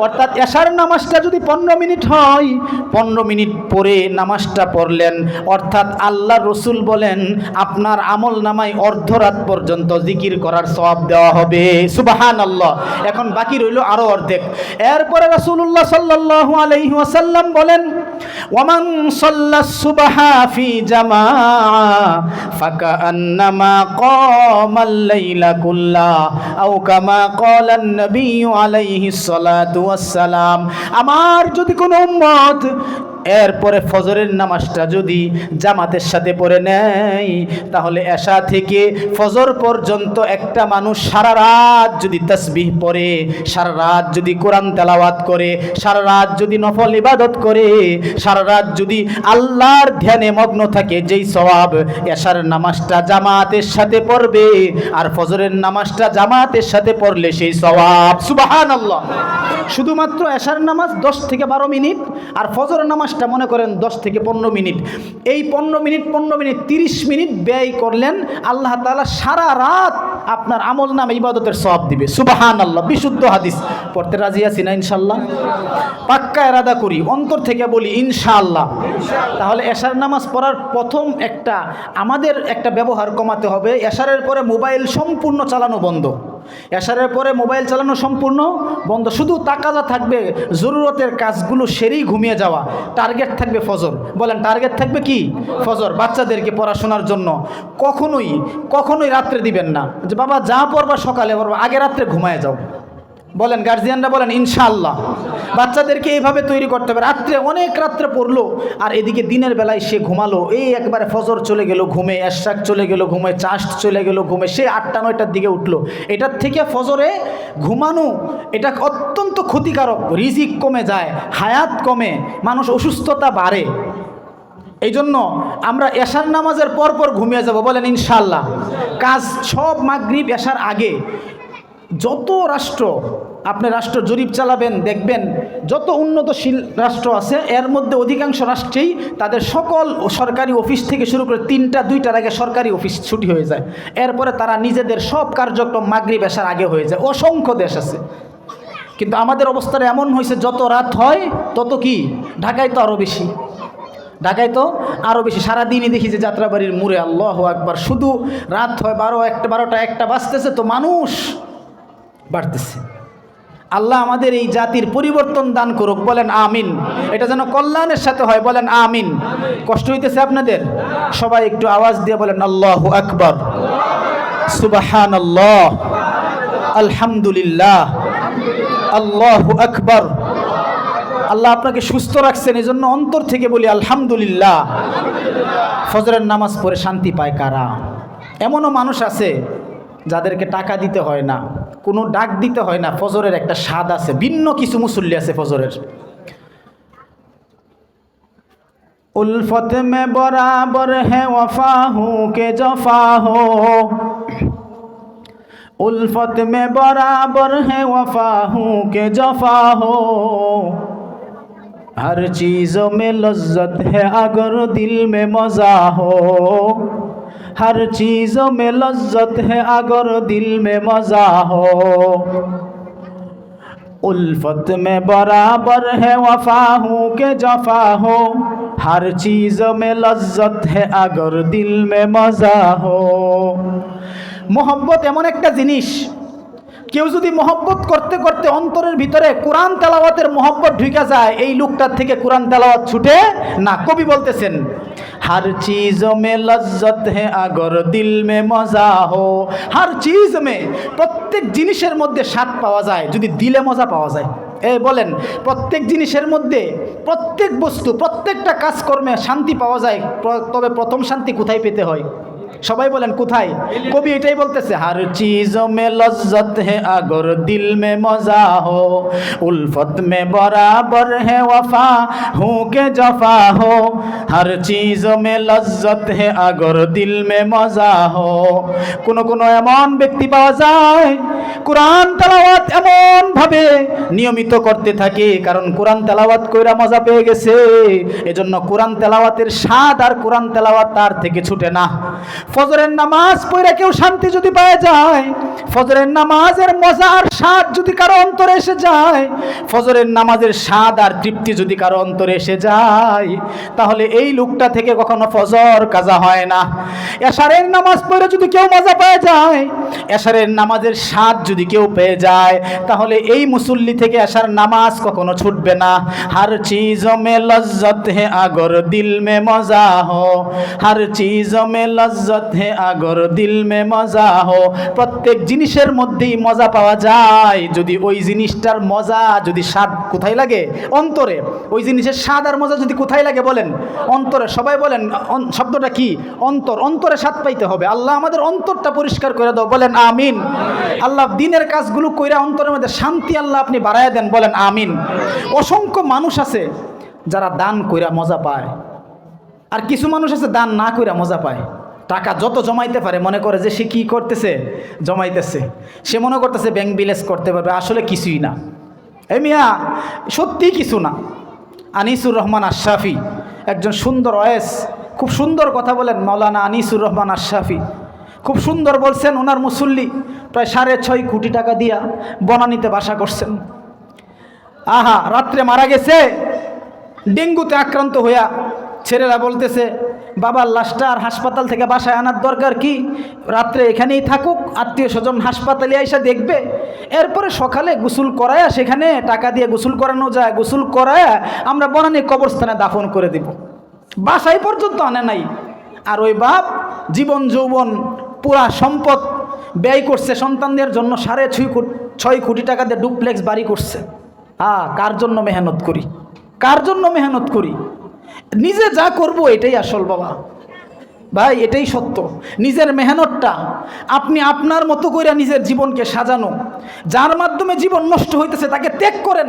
অর্থাৎ এশার নামাজটা যদি 15 মিনিট হয়, 15 মিনিট পরে নামাজটা পড়লেন, অর্থাৎ আল্লাহ রসুল বলেন আপনার আমল নামায় অর্ধরাত পর্যন্ত জিকির করার সওয়াব দেওয়া হবে, সুবহানাল্লাহ। এখন বাকি রইল আরো অর্ধেক। এরপরে রাসূলুল্লাহ সাল্লাল্লাহু আলাইহি ওয়াসাল্লাম বলেন, ওয়ামান সাল্লাস সুবহা ফি জামাআ ফাকান্নামা ক্বামাল লাইলা কুল্লা আও কামা ক্বালান নবিয়্যু আলাইহিস সালাতু ওয়াস সালাম। আমার যদি কোনো উম্মত এরপরে ফজরের নামাজটা যদি জামাতের সাথে পড়ে নেয়, তাহলে এশা থেকে ফজর পর্যন্ত একটা মানুষ সারা রাত যদি তাসবিহ পড়ে, সারা রাত যদি কোরআন তেলাওয়াত করে, সারা রাত যদি নফল ইবাদত করে, সারা রাত যদি আল্লাহর ধ্যানে মগ্ন থাকে, যেই সওয়াব এশার নামাজটা জামাতের সাথে পড়বে আর ফজরের নামাজটা জামাতের সাথে পড়লে সেই সওয়াব, সুবহানাল্লাহ। শুধুমাত্র এশার নামাজ 10 থেকে 12 মিনিট আর ফজরের নামাজটা মনে করেন 10 থেকে 15 মিনিট, এই 15 মিনিট 30 মিনিট ব্যয় করলেন, আল্লাহ তাআলা সারা রাত আপনার আমল নামে ইবাদতের সওয়াব দিবে, সুবহানাল্লাহ। বিশুদ্ধ হাদিস। পড়তে রাজি আছি না ইনশাআল্লাহ? পাক্কা ইরাদা করি, অন্তর থেকে বলি ইনশাআল্লাহ। তাহলে এশার নামাজ পড়ার প্রথম আমাদের একটা ব্যবহার কমাতে হবে। এশারের পরে মোবাইল সম্পূর্ণ চালানো বন্ধ, এশারের পরে মোবাইল চালানো সম্পূর্ণ বন্ধ, শুধু তাকাজা থাকবে জরুরতের কাজগুলো সেরেই ঘুমিয়ে যাওয়া। টার্গেট থাকবে ফজর, বলেন টার্গেট থাকবে কি? ফজর। বাচ্চাদেরকে পড়াশোনার জন্য কখনোই রাত্রে দিবেন না যে বাবা যা পড়বা সকালে পড়বা, আগে রাত্রে ঘুমায় যাও, বলেন গার্জিয়ানরা বলেন ইনশাআল্লাহ। বাচ্চাদেরকে এইভাবে তৈরি করতে হবে, রাত্রে অনেক রাত্রে পড়লো আর এদিকে দিনের বেলায় সে ঘুমালো, এই একবারে ফজর চলে গেল ঘুমে, এশরাক চলে গেল ঘুমে, চাষ্ট চলে গেল ঘুমে, সে 8টা-9টার দিকে উঠলো। এটার থেকে ফজরে ঘুমানো এটা অত্যন্ত ক্ষতিকারক, রিজিক কমে যায়, হায়াত কমে, মানুষ অসুস্থতা বাড়ে। এই জন্য আমরা এশার নামাজের পর ঘুমিয়ে যাব, বলেন ইনশাআল্লাহ। কাজ সব মাগরিব এশার আগে। যত রাষ্ট্র, আপনি রাষ্ট্র জরিপ চালাবেন দেখবেন, যত উন্নতশীল রাষ্ট্র আছে এর মধ্যে অধিকাংশ রাষ্ট্রেই তাদের সকল সরকারি অফিস থেকে শুরু করে 3টা-2টার আগে সরকারি অফিস ছুটি হয়ে যায়, এরপরে তারা নিজেদের সব কার্যক্রম মাগরিব এশার আগে হয়ে যায়। অসংখ্য দেশ আছে, কিন্তু আমাদের অবস্থাটা এমন হয়েছে যত রাত হয় তত কি, ঢাকায় তো আরও বেশি, ঢাকায় তো আরও বেশি। সারাদিনই দেখি যে যাত্রাবাড়ির মোড়ে আল্লাহু আকবার, শুধু রাত হয় 12টা 1টা বাজতেছে তো মানুষ বাড়তেছে। আল্লাহ আমাদের এই জাতির পরিবর্তন দান করুক, বলেন আমিন। এটা যেন কল্যাণের সাথে হয়, বলেন আমিন। কষ্ট হইতেছে আপনাদের? সবাই একটু আওয়াজ দিয়ে বলেন আল্লাহু আকবার, সুবহানাল্লাহ, আলহামদুলিল্লাহ, আল্লাহু আকবার। আল্লাহ আপনাকে সুস্থ রাখছেন, এই জন্য অন্তর থেকে বলি আলহামদুলিল্লাহ। ফজরের নামাজ পড়ে শান্তি পায় কারা? এমনও মানুষ আছে যাদেরকে টাকা দিতে হয় না, কোনো ডাক দিতে হয় না, ফজরের একটা স্বাদ আছে, ভিন্ন কিছু মুসল্লি আছে ফজরের। উলফত মে বরাবর হে ওয়াফা হু কে জফা হো, उल्फत में बराबर है वफा हूँ के जफा हो, हर चीज़ों में लज्जत है अगर दिल में मज़ा हो, हर चीज़ों में लज्जत है अगर दिल में मज़ा हो, उल्फत में बराबर है वफा हूँ के जफा हो, हर चीज़ों में लज्जत है अगर दिल में मज़ा हो। मोहब्बत एमन एक जिनिस, কেউ যদি মহব্বত করতে করতে অন্তরের ভিতরে কোরআন তেলাওয়াতের মহব্বত ঢুকে যায়, এই লোকটার থেকে কোরআন তেলাওয়াত ছুটে না। কবি বলতেছেন हर चीज़ में लज्जत है अगर दिल में मज़ा हो, हर चीज़ में, প্রত্যেক জিনিসের মধ্যে স্বাদ পাওয়া যায় যদি দিলে মজা পাওয়া যায়। এই বলেন, প্রত্যেক জিনিসের মধ্যে, প্রত্যেক বস্তু, প্রত্যেকটা কাজকর্মে শান্তি পাওয়া যায়, তবে প্রথম শান্তি কোথায় পেতে হয়? সবাই বলেন কোথায়? কবি এটাই বলতেছে, हर चीज़ों में लज्जत है अगर दिल में मज़ा हो, उल्फत में बराबर है वफा हूँ के जफा हो, हर चीज़ों में लज्जत है अगर दिल में मज़ा हो। কোনো কোনো এমন ব্যক্তি পাওয়া যায় কোরআন তেলাওয়াত এমন ভাবে নিয়মিত করতে থাকে, কারণ কোরআন তেলাওয়াত কইরা মজা পেয়ে গেছে, এজন্য কোরআন তেলাওয়াতের স্বাদ আর কোরআন তেলাওয়াত তার থেকে ছুটে না। ফজরের নামাজ পড়ে কেউ শান্তি যদি পাওয়া যায়, ফজরের নামাজের মজা আর স্বাদ যদি কারো অন্তরে এসে যায়, ফজরের নামাজের স্বাদ আর তৃপ্তি যদি কারো অন্তরে এসে যায়, তাহলে এই লোকটা থেকে কখনো ফজর কাজা হয় না। এশারের নামাজ পড়ে যদি কেউ মজা পাওয়া যায়, এশারের নামাজের স্বাদ যদি কেউ পেয়ে যায়, তাহলে এই মুসল্লি থেকে এশার নামাজ কখনো ছুটবে না। हर चीज़ों में लज्जत है अगर दिल में मज़ा हो, हर चीज़ों में लज्जत है अगर दिल में मज़ा हो। প্রত্যেক জিনিসের মধ্যেই মজা পাওয়া যায় যদি ওই জিনিসটার মজা, যদি স্বাদ কোথায় লাগে? অন্তরে। ওই জিনিসের স্বাদ আর মজা যদি কোথায় লাগে বলেন? অন্তরে। সবাই বলেন শব্দটা কি? অন্তর। অন্তরে স্বাদ পাইতে হবে। আল্লাহ আমাদের অন্তরটা পরিষ্কার করে দাও, বলেন আমিন। আল্লাহ দিনের কাজগুলো কইরা অন্তরের মধ্যে শান্তি আল্লাহ আপনি বাড়ায় দেন, বলেন আমিন। অসংখ্য মানুষ আছে যারা দান কইরা মজা পায়, আর কিছু মানুষ আছে দান না কইরা মজা পায়। টাকা যত জমাইতে পারে মনে করে যে সে কী করতেছে, জমাইতেছে। সে মনে করতেছে ব্যাংক ব্যালেন্স করতে পারবে, আসলে কিছুই না। এই মিয়া, সত্যিই কিছু না। আনিসুর রহমান আশরাফি একজন সুন্দর ওয়েস, খুব সুন্দর কথা বলেন মাওলানা আনিসুর রহমান আশরাফি, খুব সুন্দর বলছেন। ওনার মুসল্লি প্রায় 6.5 কোটি টাকা দিয়া বনানীতে বাসা করছেন। আহা, রাত্রে মারা গেছে ডেঙ্গুতে আক্রান্ত হইয়া। ছেলেরা বলতেছে বাবার লাশটা আর হাসপাতাল থেকে বাসায় আনার দরকার কি, রাত্রে এখানেই থাকুক, আত্মীয় স্বজন হাসপাতালে এসে দেখবে, এরপরে সকালে গোসল করায়া, সেখানে টাকা দিয়ে গোসল করানো যায়, গোসল করায়া আমরা বনানী কবরস্থানে দাফন করে দিব। বাসায় পর্যন্ত আনে নাই। আর ওই বাপ জীবন যৌবন পুরা সম্পদ ব্যয় করছে সন্তানদের জন্য, 6.5 কোটি টাকা দিয়ে ডুপ্লেক্স বাড়ি করছে। কার জন্য মেহনত করি, কার জন্য মেহনত করি? নিজে যা করব এটাই আসল বাবা, ভাই, এটাই সত্য। নিজের মেহনতটা আপনি আপনার মতো করে নিজের জীবনকে সাজানো। যার মাধ্যমে জীবন নষ্ট হইতেছে তাকে ত্যাগ করেন।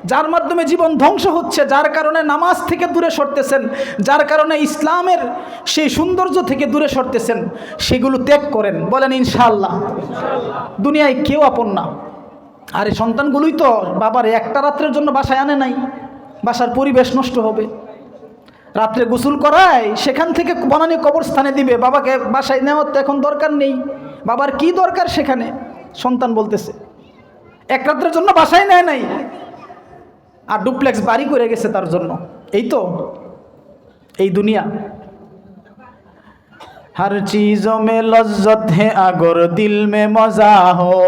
যার মাধ্যমে জীবন ধ্বংস হচ্ছে, যার কারণে নামাজ থেকে দূরে সরতেছেন, যার কারণে ইসলামের সেই সৌন্দর্য থেকে দূরে সরতেছেন, সেগুলো ত্যাগ করেন, বলেন ইনশাআল্লাহ। দুনিয়ায় কেউ আপন না। আর এই সন্তানগুলোই তো বাবার একটা রাত্রের জন্য বাসায় আনে নাই, বাসার পরিবেশ নষ্ট হবে। রাত্রে গোসল করায়, সেখান থেকে বনানী কবরস্থানে দিবে, বাবাকে বাসায় নেওয়ার তো এখন দরকার নেই। বাবার কি দরকার সেখানে? সন্তান বলতেছে এক রাত্রের জন্য বাসায় নেয় নাই, আর ডুপ্লেক্স বাড়ি করে গেছে তার জন্য। এই তো এই দুনিয়া। हर चीज़ों में लज्जत है अगर दिल में मज़ा हो,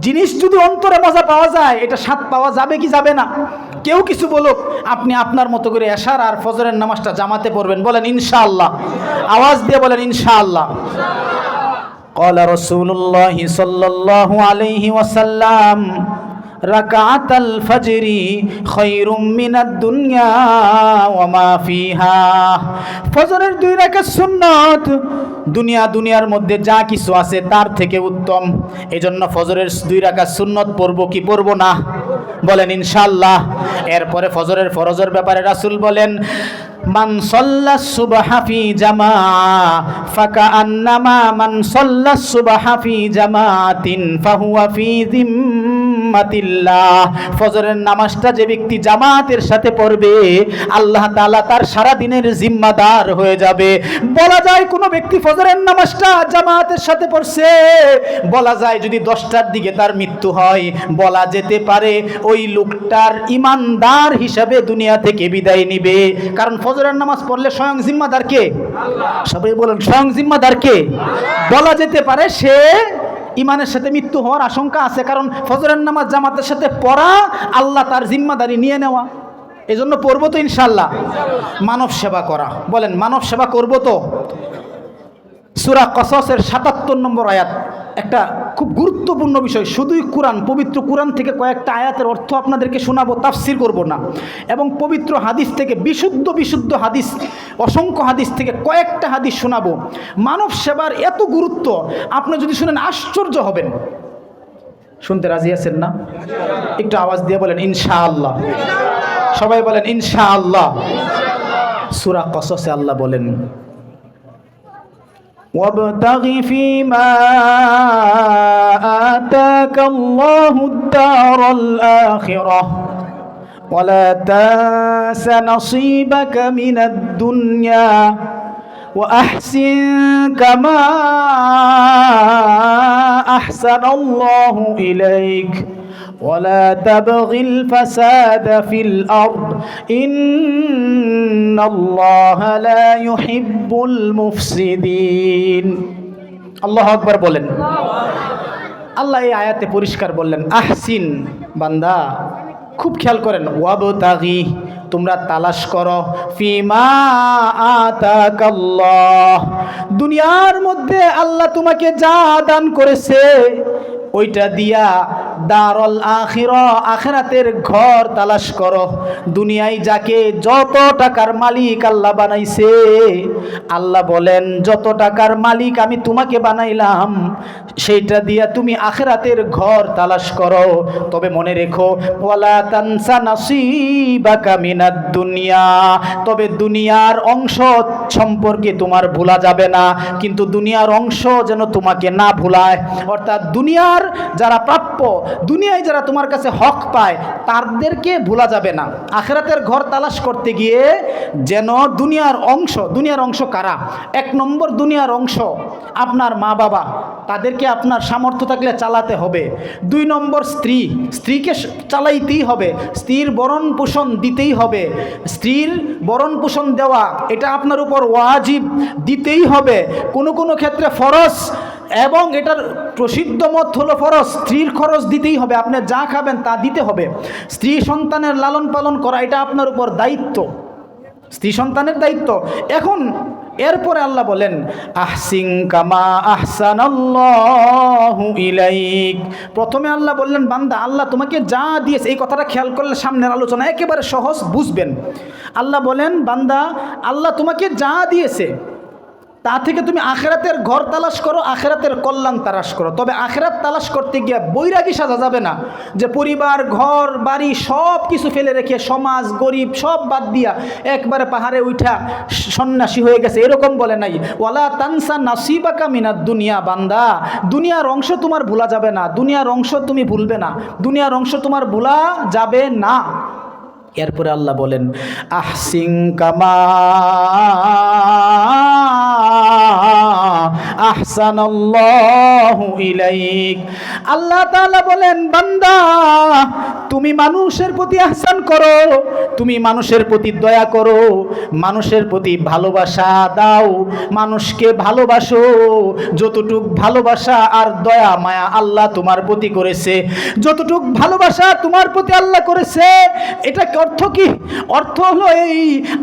জিনিস যদি অন্তরে মজা পাওয়া যায়, এটা স্বাদ পাওয়া যাবে কি যাবে না? কেউ কিছু বলুক, আপনি আপনার মতো করে এশার আর ফজরের নামাজটা জামাতে পড়বেন, বলেন ইনশাআল্লাহ। আওয়াজ দিয়ে বলেন ইনশাআল্লাহ। قال رسول الله صلى الله عليه وسلم ركعت الفجر خير من الدنيا وما فيها। ফজরের 2 রাকাত সুন্নাত দুনিয়ার মধ্যে যা কিছু আছে তার থেকে উত্তম। এজন্য ফজরের 2 রাকাত সুন্নাত পড়ব কি পড়ব না? বলেন ইনশাআল্লাহ। এরপরে ফজরের ফরজের ব্যাপারে রাসূল বলেন, মান সাল্লাস সুবহা ফি জামাআ ফাকান্নামা মান সাল্লাস সুবহা ফি জামাআতিন ফাহুয়া ফি জিম্মাতিল্লাহ। ফজরের নামাজটা যে ব্যক্তি জামাতের সাথে পড়বে, আল্লাহ তাআলা তার সারা দিনের জিম্মাদার হয়ে যাবে। বলা যায় কোন ব্যক্তি ফজরের নামাজটা জামাতের সাথে পড়ছে, বলা যায় যদি 10টার দিকে তার মৃত্যু হয়, বলা যেতে পারে ওই লোকটার ইমানদার হিসাবে দুনিয়া থেকে বিদায় নিবে। কারণ ফজরের নামাজ পড়লে স্বয়ং জিম্মাদার কে? সবাই বলেন স্বয়ং জিম্মাদার কে? বলা যেতে পারে সে ইমানের সাথে মৃত্যু হওয়ার আশঙ্কা আছে, কারণ ফজরের নামাজ জামাতের সাথে পড়া আল্লাহ তার জিম্মাদারি নিয়ে নেওয়া। এজন্য পড়বো তো ইনশাআল্লাহ। মানব সেবা করা, বলেন মানব সেবা করব তো। সূরা কসসের ৭৭ নম্বর আয়াত একটা খুব গুরুত্বপূর্ণ বিষয়। শুধুই কোরআন, পবিত্র কোরআন থেকে কয়েকটা আয়াতের অর্থ আপনাদেরকে শোনাবো, তাফসির করব না। এবং পবিত্র হাদিস থেকে বিশুদ্ধ হাদিস, অসংখ্য হাদিস থেকে কয়েকটা হাদিস শোনাবো। মানব সেবার এত গুরুত্ব, আপনি যদি শুনেন আশ্চর্য হবেন। শুনতে রাজি আছেন না? একটু আওয়াজ দিয়ে বলেন ইনশাআল্লাহ। সবাই বলেন ইনশাআল্লাহ। সূরা কসসে আল্লাহ বলেন, وابتغ فيما آتاك الله الدار الآخرة ولا تنس نصيبك من الدنيا وأحسن كما أحسن الله إليك ولا تبغ الفساد في الأرض إن الله لا يحب المفسدين। আল্লাহু আকবার বলেন। আল্লাহ এই আয়াতে পরিষ্কার বললেন, আহসিন, বান্দা খুব খেয়াল করেন, ওয়াবতাগি, তোমরা তালাশ করো, ফিমা আতাকাল্লাহ, দুনিয়ার মধ্যে আল্লাহ তোমাকে যা দান করেছে ওইটা দিয়া দারুল আখিরা, আখিরাতের ঘর তালাশ করো। দুনিয়ায় যাকে যত টাকার মালিক আল্লাহ বানাইছে, আল্লাহ বলেন যত টাকার মালিক আমি তোমাকে বানাইলাম, সেইটা দিয়া তুমি আখিরাতের ঘর তালাশ করো। তবে মনে রেখো, ওয়ালা তানসা নাসিবাকা মিনাদ দুনিয়া, তবে দুনিয়ার অংশ সম্পর্কে তোমার ভোলা যাবে না, কিন্তু দুনিয়ার অংশ যেন তোমাকে না ভুলায়। অর্থাৎ দুনিয়ার যারা প্রাপ্য, দুনিয়ায় যারা তোমার কাছে হক পায়, তাদেরকে ভোলা যাবে না। আখিরাতের ঘর তালাশ করতে গিয়ে যেন দুনিয়ার অংশ কারা? 1 নম্বর দুনিয়ার অংশ আপনার মা বাবা, তাদেরকে আপনার সামর্থ্য থাকলে চালাতে হবে। 2 নম্বর স্ত্রীকে চালাইতেই হবে, স্ত্রীর ভরণ পোষণ দিতেই হবে। স্ত্রীর ভরণ পোষণ দেওয়া এটা আপনার উপর ওয়াজিব, দিতেই হবে। কোনো ক্ষেত্রে ফরজ, এবং এটার প্রসিদ্ধ মত হলো ফরজ। স্ত্রীর খরচ দিতেই হবে, আপনি যা খাবেন তা দিতে হবে। স্ত্রী সন্তানের লালন পালন করা এটা আপনার উপর দায়িত্ব, স্ত্রী সন্তানের দায়িত্ব। এখন এরপরে আল্লাহ বলেন, আহসিন কামা আহসানাল্লাহু ইলাইক। প্রথমে আল্লাহ বললেন, বান্দা আল্লাহ তোমাকে যা দিয়েছে, এই কথাটা খেয়াল করলে সামনের আলোচনা একেবারে সহজ বুঝবেন। আল্লাহ বলেন, বান্দা আল্লাহ তোমাকে যা দিয়েছে তা থেকে তুমি আখিরাতের ঘর তালাশ করো, আখিরাতের কল্যাণ তালাশ করো। তবে আখিরাত তালাশ করতে গিয়ে বৈরাগী সাজা যাবে না, যে পরিবার ঘর বাড়ি সব কিছু ফেলে রেখে, সমাজ গরিব সব বাদ দিয়া একবারে পাহাড়ে উঠা সন্ন্যাসী হয়ে গেছে, এরকম বলে নাই। ওয়ালা তানসা নাসিবাকা মিনাদ দুনিয়া, বান্দা দুনিয়ার অংশ তোমার ভোলা যাবে না, দুনিয়ার অংশ তুমি ভুলবে না, দুনিয়ার অংশ তোমার ভোলা যাবে না। এরপরে আল্লাহ বলেন, আহসিন কামা আহসানাল্লাহু ইলাইক। আল্লাহ তাআলা বলেন, বান্দা তুমি মানুষের প্রতি ইহসান করো, তুমি মানুষের প্রতি দয়া করো, মানুষের প্রতি ভালোবাসা দাও, মানুষকে ভালোবাসো। যতটুক ভালোবাসা আর দয়া মায়া আল্লাহ তোমার প্রতি করেছে, যতটুক ভালোবাসা তোমার প্রতি আল্লাহ করেছে, এটা অর্থ কি? অর্থ হলো এই,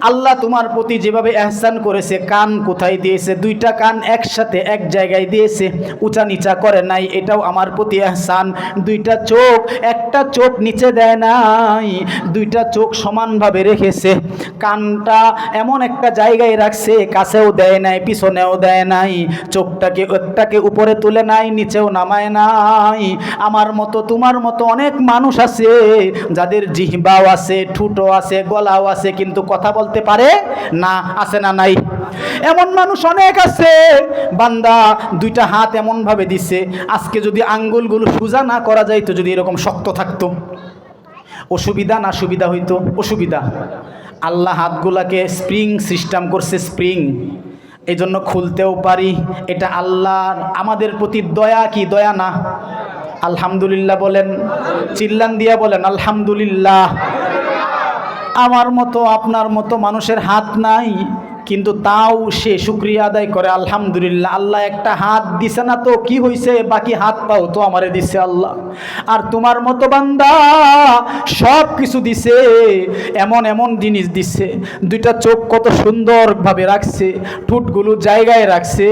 আল্লাহ তোমার প্রতি যেভাবে ইহসান করেছে, কান কোথায় দিয়েছে? দুইটা কান একসাথে এক জায়গায় দিয়েছে, উঁচা নিচা করে নাই, এটাও আমার প্রতি ইহসান। দুইটা চোখ, একটা চোখ নিচে দেয় নাই, দুইটা চোখ সমানভাবে রেখেছে। কানটা এমন একটা জায়গায় রাখছে, কাছেও দেয় নাই পিছনেও দেয় নাই, চোখটাকে একটাকে উপরে তুলে নাই নিচেও নামায় নাই। আমার মতো তোমার মতো অনেক মানুষ আছে যাদের জিহ্বাও আছে, ঠুঁটও আছে, গলাও আছে, কিন্তু কথা বলতে পারে না। আছে না নাই? এমন মানুষ অনেক আছে। বান্দা দুইটা হাত এমন ভাবে দিছে, আজকে যদি আঙ্গুলগুলো সোজা না করা যাইতো, যদি এরকম শক্ত থাকতো, অসুবিধা না সুবিধা হইতো? অসুবিধা। আল্লাহ হাতগুলাকে স্প্রিং সিস্টেম করছে, স্প্রিং, এই জন্য খুলতেও পারি। এটা আল্লাহর আমাদের প্রতি দয়া কি দয়া না? আলহামদুলিল্লাহ বলেন, চিল্লান দিয়া বলেন আলহামদুলিল্লাহ। আমার মতো আপনার মতো মানুষের হাত নাই, কিন্তু তাও সে শুকরিয়া আদায় করে আলহামদুলিল্লাহ। আল্লাহ একটা হাত দিছে না তো কি হয়েছে, বাকি হাত পাও তো আমারে দিছে আল্লাহ। আর তোমার মতো বান্দা সব কিছু দিছে, এমন এমন জিনিস দিছে। দুইটা চোখ কত সুন্দরভাবে রাখছে, ঠোঁটগুলো জায়গায় রাখছে।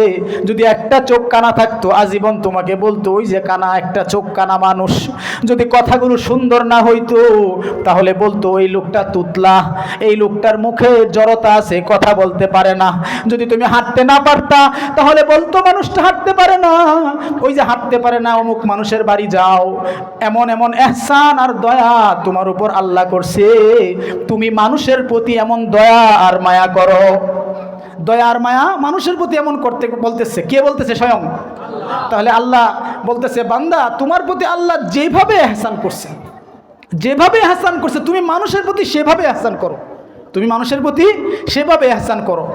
যদি একটা চোখ কানা থাকতো, আজীবন তোমাকে বলতো ওই যে কানা, একটা চোখ কানা মানুষ। যদি কথাগুলো সুন্দর না হইতো, তাহলে বলতো ওই লোকটা তুতলা, এই লোকটার মুখে জড়তা আছে, কথা বলতে পারে না। যদি তুমি হাঁটতে না পারতা, তাহলে বলতো মানুষটা হাঁটতে পারে না, ওই যে হাঁটতে পারে না, অমুক মানুষের বাড়ি যাও। এমন এমন ইহসান আর দয়া তোমার উপর আল্লাহ করছে, তুমি মানুষের প্রতি এমন দয়া আর মায়া করো। দয়া আর মায়া মানুষের প্রতি এমন করতে বলতেছে কে? বলতেছে স্বয়ং আল্লাহ। তাহলে আল্লাহ বলতেছে, বান্দা তোমার প্রতি আল্লাহ যেভাবে ইহসান করছে, যেভাবে ইহসান করছে, তুমি মানুষের প্রতি সেভাবে ইহসান করো। তুমি মানুষের প্রতি সেভাবে ইহসান করো।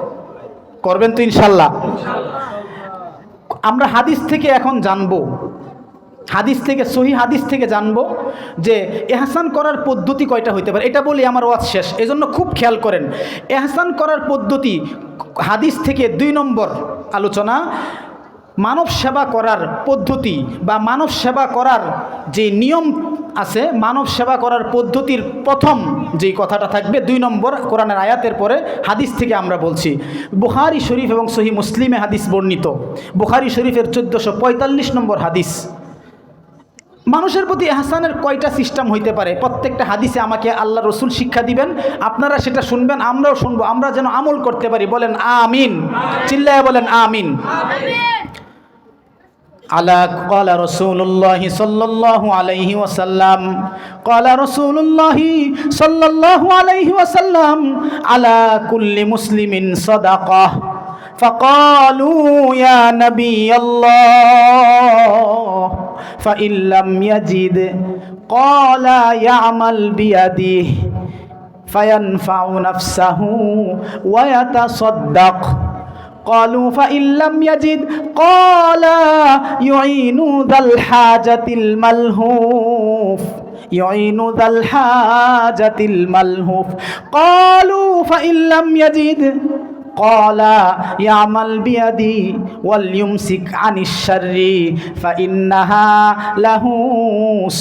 করবেন তো ইনশাল্লাহ? আমরা হাদিস থেকে এখন জানবো, হাদিস থেকে, সহি হাদিস থেকে জানবো যে ইহসান করার পদ্ধতি কয়টা হইতে পারে। এটা বলি আমার ওয়াজ শেষ, এজন্য খুব খেয়াল করেন। ইহসান করার পদ্ধতি হাদিস থেকে 2 নম্বর আলোচনা, মানব সেবা করার পদ্ধতি বা মানব সেবা করার যে নিয়ম আছে, মানব সেবা করার পদ্ধতির প্রথম যেই কথাটা থাকবে 2 নম্বর কোরআনের আয়াতের পরে হাদিস থেকে আমরা বলছি। বুখারী শরীফ এবং সহি মুসলিমে হাদিস বর্ণিত, বুখারী শরীফের 1445 নম্বর হাদিস। মানুষের প্রতি ইহসানের কয়টা সিস্টেম হইতে পারে, প্রত্যেকটা হাদিসে আমাকে আল্লাহ রসুল শিক্ষা দিবেন, আপনারা সেটা শুনবেন, আমরাও শুনবো, আমরা যেন আমল করতে পারি। বলেন আমিন, চিল্লায়া বলেন আমিন। আলা ক্বালা রাসূলুল্লাহ সাল্লাল্লাহু আলাইহি ওয়াসাল্লাম, ক্বালা রাসূলুল্লাহ সাল্লাল্লাহু আলাইহি ওয়াসাল্লাম, আলা কুল্লি মুসলিমিন সাদাকাহ। فقالوا يا نبي الله فإن لم يجد قال يعمل بيده فينفع نفسه ويتصدق. قالوا فإن لم يجد قال يعين ذا الحاجة الملهوف، يعين ذا الحاجة الملهوف. قالوا فإن لم يجد قال يعمل بيدي وليمسك عن الشر فإنها له